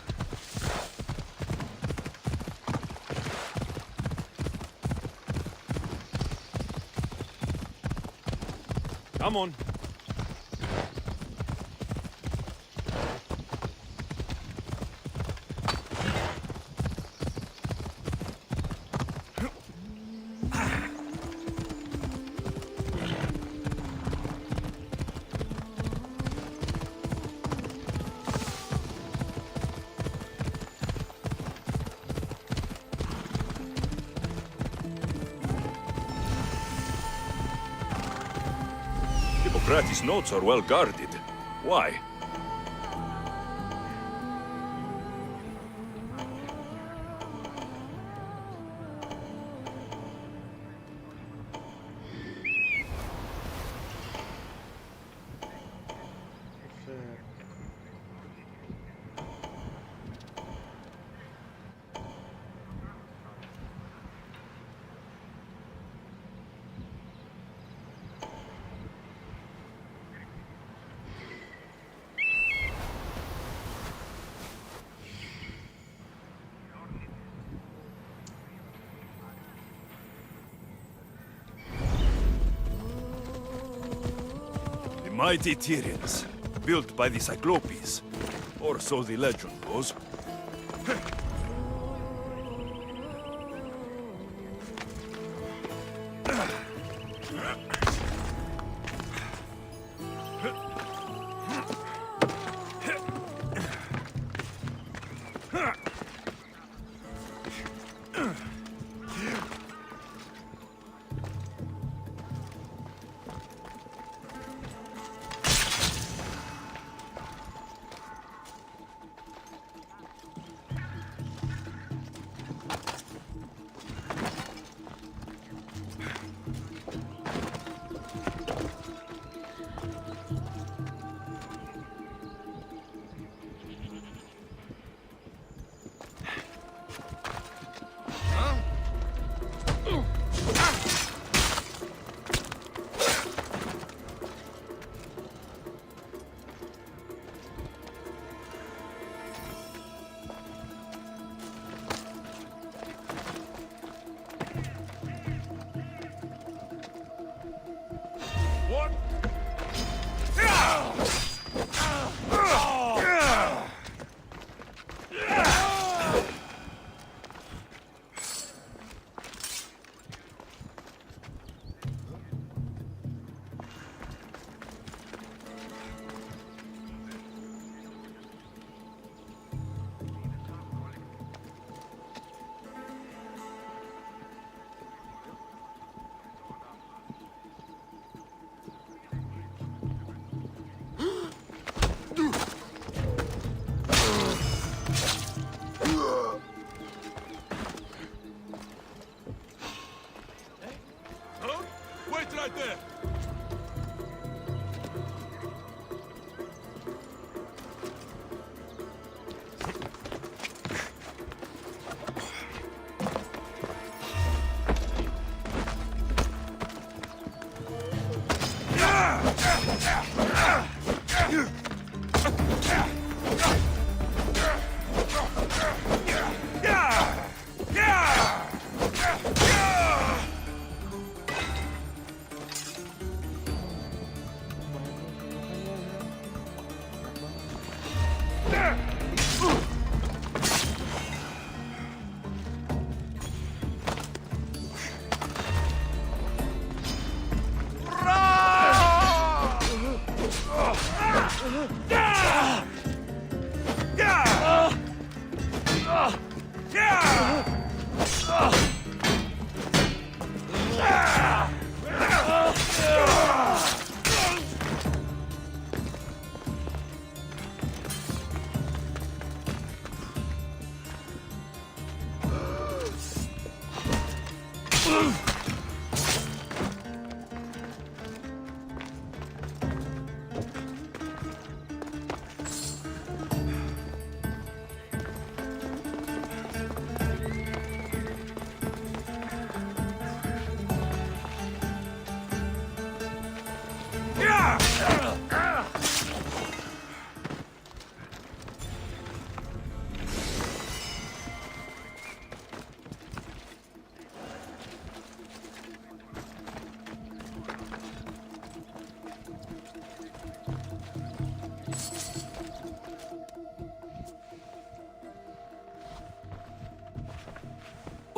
Come on. Hippocrates' notes are well guarded. Why? Mighty Tyrians, built by the Cyclopes, or so the legend goes.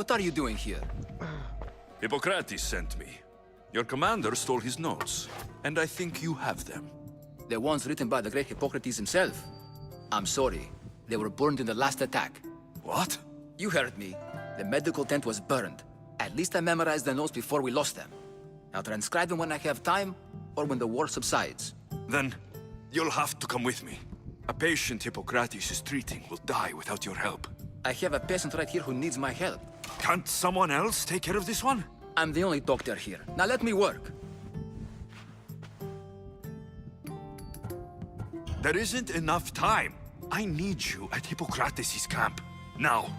What are you doing here? Hippocrates sent me. Your commander stole his notes, and I think you have them. The ones written by the great Hippocrates himself. I'm sorry. They were burned in the last attack. What? You heard me. The medical tent was burned. At least I memorized the notes before we lost them. I'll transcribe them when I have time, or when the war subsides. Then, you'll have to come with me. A patient Hippocrates is treating will die without your help. I have a patient right here who needs my help. Can't someone else take care of this one? I'm the only doctor here. Now let me work. There isn't enough time. I need you at Hippocrates' camp. Now.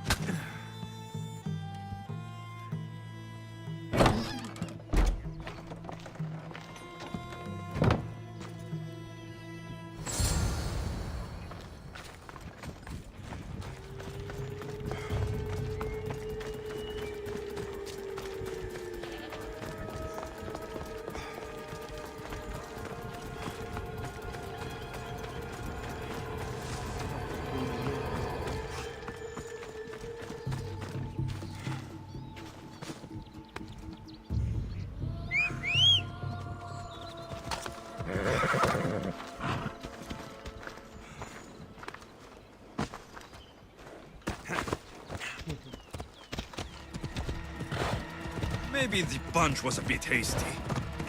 Maybe the punch was a bit hasty,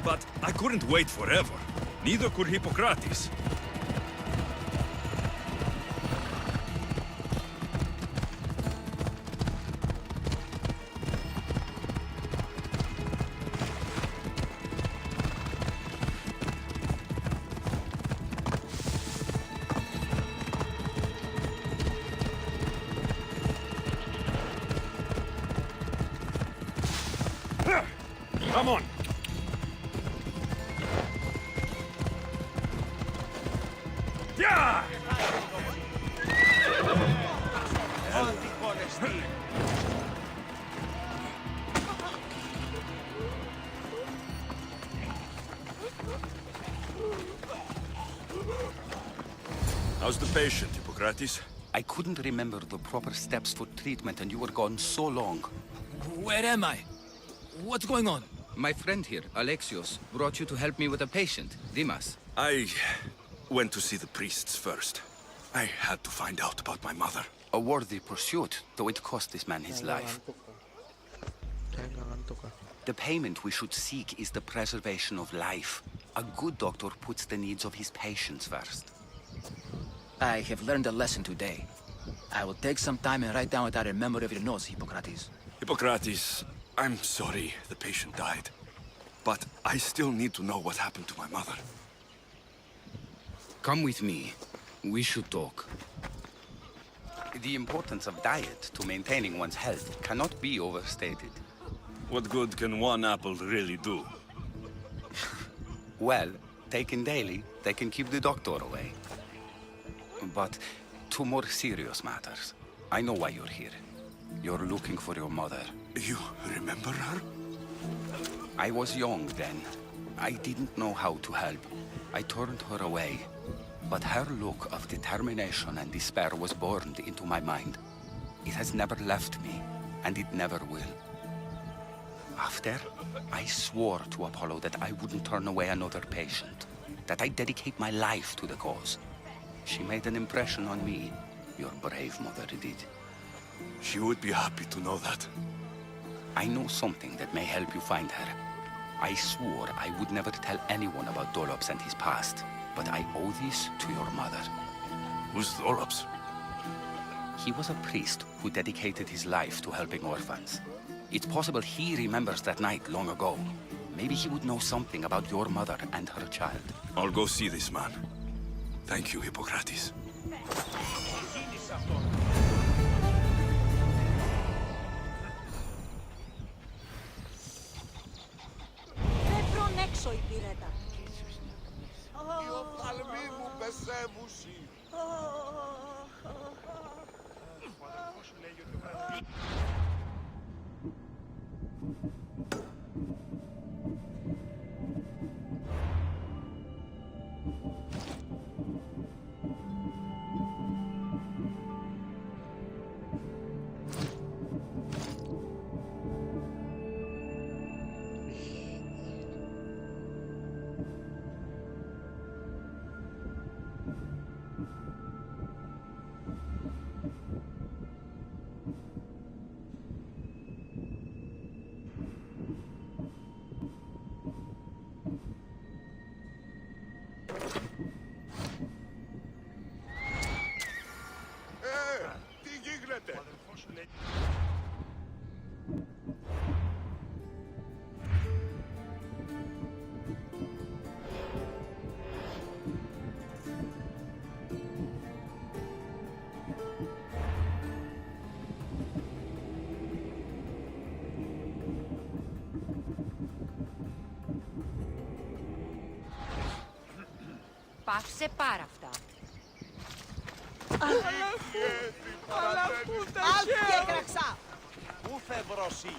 but I couldn't wait forever. Neither could Hippocrates. Come on! Yeah! How's the patient, Hippocrates? I couldn't remember the proper steps for treatment and you were gone so long. Where am I? What's going on? My friend here, Alexios, brought you to help me with a patient, Dimas. I went to see the priests first. I had to find out about my mother. A worthy pursuit, though it cost this man his life. The payment we should seek is the preservation of life. A good doctor puts the needs of his patients first. I have learned a lesson today. I will take some time and write down what I remember of your notes, Hippocrates. Hippocrates, I'm sorry the patient died. But I still need to know what happened to my mother. Come with me. We should talk. The importance of diet to maintaining one's health cannot be overstated. What good can one apple really do? Well, taken daily, they can keep the doctor away. But to more serious matters, I know why you're here. You're looking for your mother. You remember her? I was young then. I didn't know how to help. I turned her away. But her look of determination and despair was burned into my mind. It has never left me, and it never will. After, I swore to Apollo that I wouldn't turn away another patient, that I'd dedicate my life to the cause. She made an impression on me. Your brave mother did. She would be happy to know that. I know something that may help you find her. I swore I would never tell anyone about Dolops and his past, but I owe this to your mother. Who's Dolops? He was a priest who dedicated his life to helping orphans. It's possible he remembers that night long ago. Maybe he would know something about your mother and her child. I'll go see this man. Thank you, Hippocrates. Φεύγουν έξω η πυρέτα. Η οφθαλμή μου πεσέμουση. Τι γίνεται? Πάψε πάρα αυτά. Αλλά πού τα χέραξα! Πού φευρωσεί!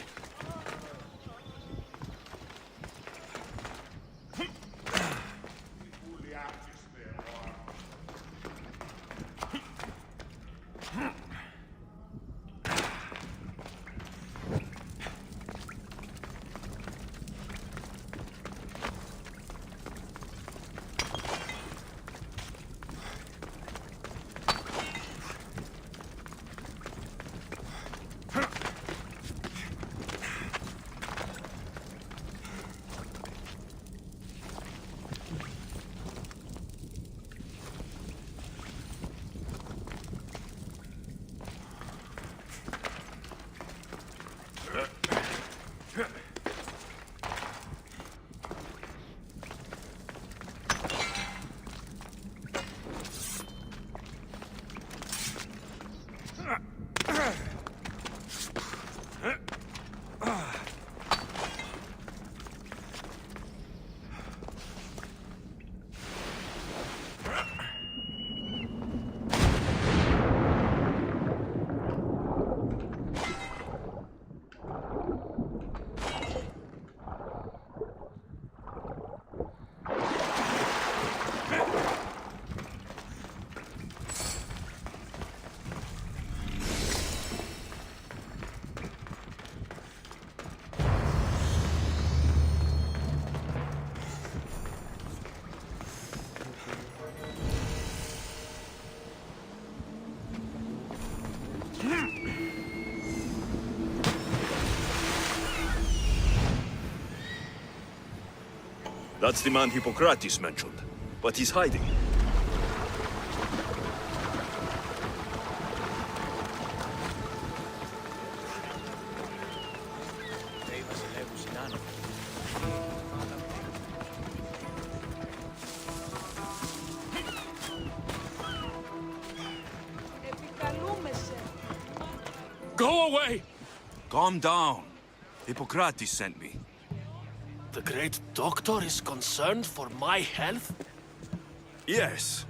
That's the man Hippocrates mentioned, but he's hiding. Go away! Calm down. Hippocrates sent me. The great doctor is concerned for my health? Yes.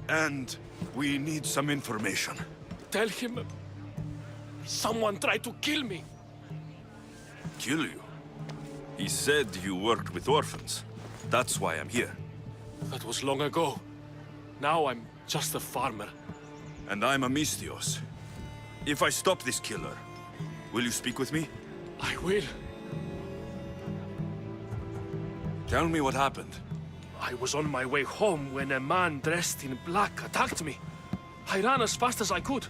And we need some information. Tell him... someone tried to kill me. Kill you? He said you worked with orphans. That's why I'm here. That was long ago. Now I'm just a farmer. And I'm Amistios. If I stop this killer, will you speak with me? I will. Tell me what happened. I was on my way home when a man dressed in black attacked me. I ran as fast as I could.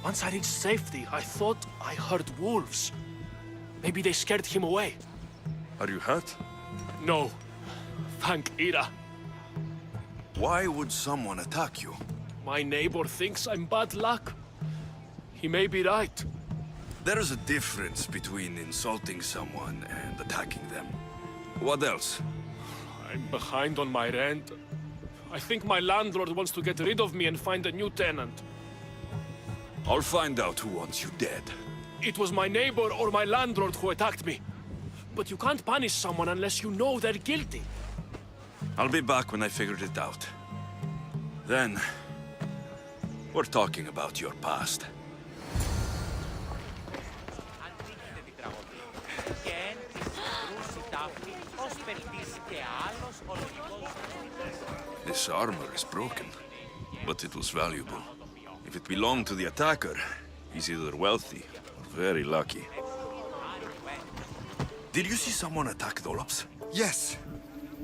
Once I reached safety, I thought I heard wolves. Maybe they scared him away. Are you hurt? No. Thank Ira. Why would someone attack you? My neighbor thinks I'm bad luck. He may be right. There is a difference between insulting someone and attacking them. What else? I'm behind on my rent. I think my landlord wants to get rid of me and find a new tenant. I'll find out who wants you dead. It was my neighbor or my landlord who attacked me. But you can't punish someone unless you know they're guilty. I'll be back when I figured it out. Then, we're talking about your past. This armor is broken, but it was valuable. If it belonged to the attacker, he's either wealthy or very lucky. Did you see someone attack Dolops? Yes.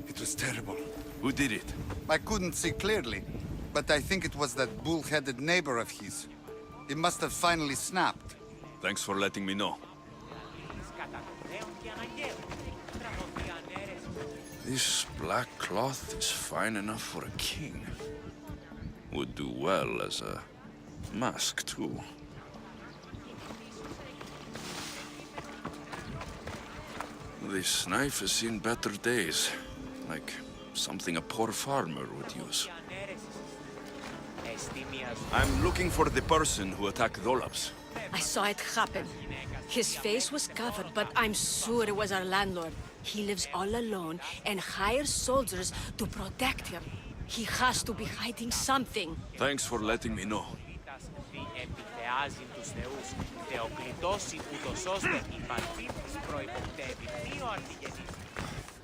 It was terrible. Who did it? I couldn't see clearly, but I think it was that bull-headed neighbor of his. It must have finally snapped. Thanks for letting me know. This black cloth is fine enough for a king. Would do well as a mask, too. This knife has seen better days. Like something a poor farmer would use. I'm looking for the person who attacked Dolops. I saw it happen. His face was covered, but I'm sure it was our landlord. He lives all alone and hires soldiers to protect him. He has to be hiding something. Thanks for letting me know.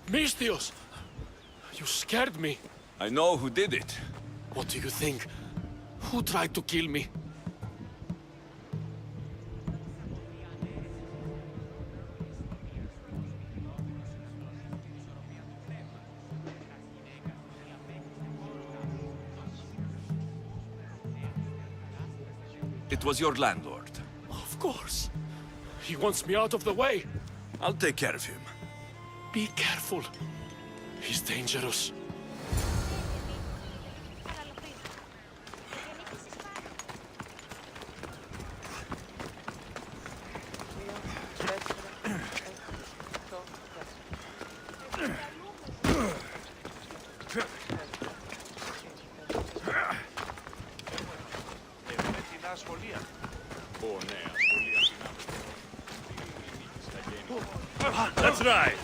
Mistios! You scared me. I know who did it. What do you think? Who tried to kill me? It was your landlord. Of course. He wants me out of the way. I'll take care of him. Be careful. He's dangerous. That's right.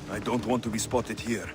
I don't want to be spotted here.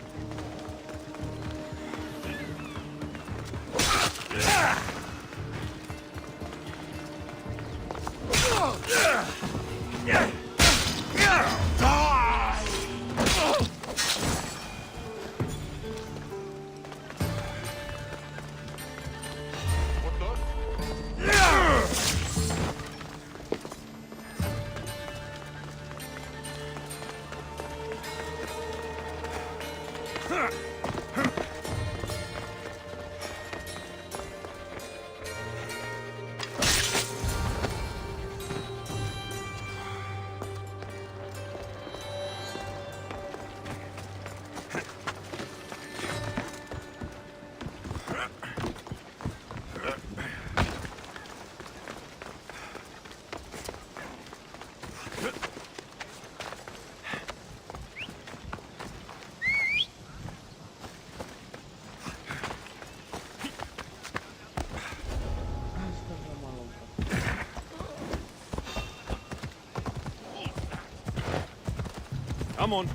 Come on.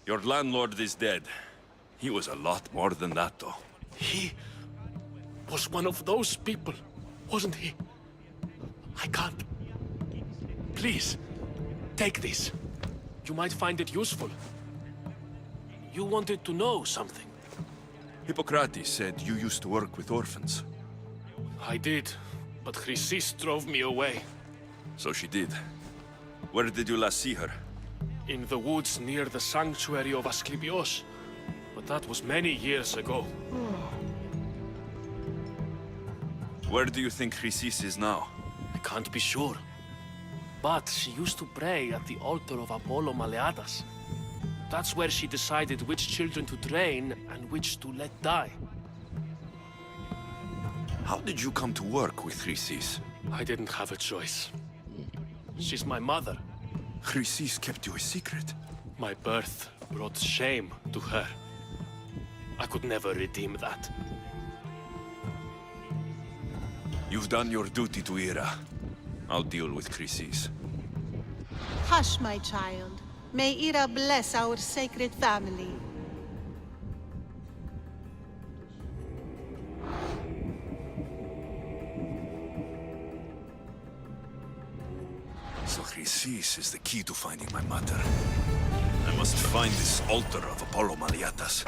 Your landlord is dead. He was a lot more than that, though. He was one of those people, wasn't he? I can't. Please, take this. You might find it useful. You wanted to know something. Hippocrates said you used to work with orphans. I did, but Chrysis drove me away. So she did. Where did you last see her? In the woods near the sanctuary of Asclepios. But that was many years ago. Where do you think Chrysis is now? I can't be sure. But she used to pray at the altar of Apollo Maleatas. That's where she decided which children to train and which to let die. How did you come to work with Chrysis? I didn't have a choice. She's my mother. Chrysis kept you a secret. My birth brought shame to her. I could never redeem that. You've done your duty to Ira. I'll deal with Chrysis. Hush, my child. May Ira bless our sacred family. So Chrysis is the key to finding my mother. I must find this altar of Apollo Maleatas.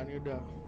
ini udah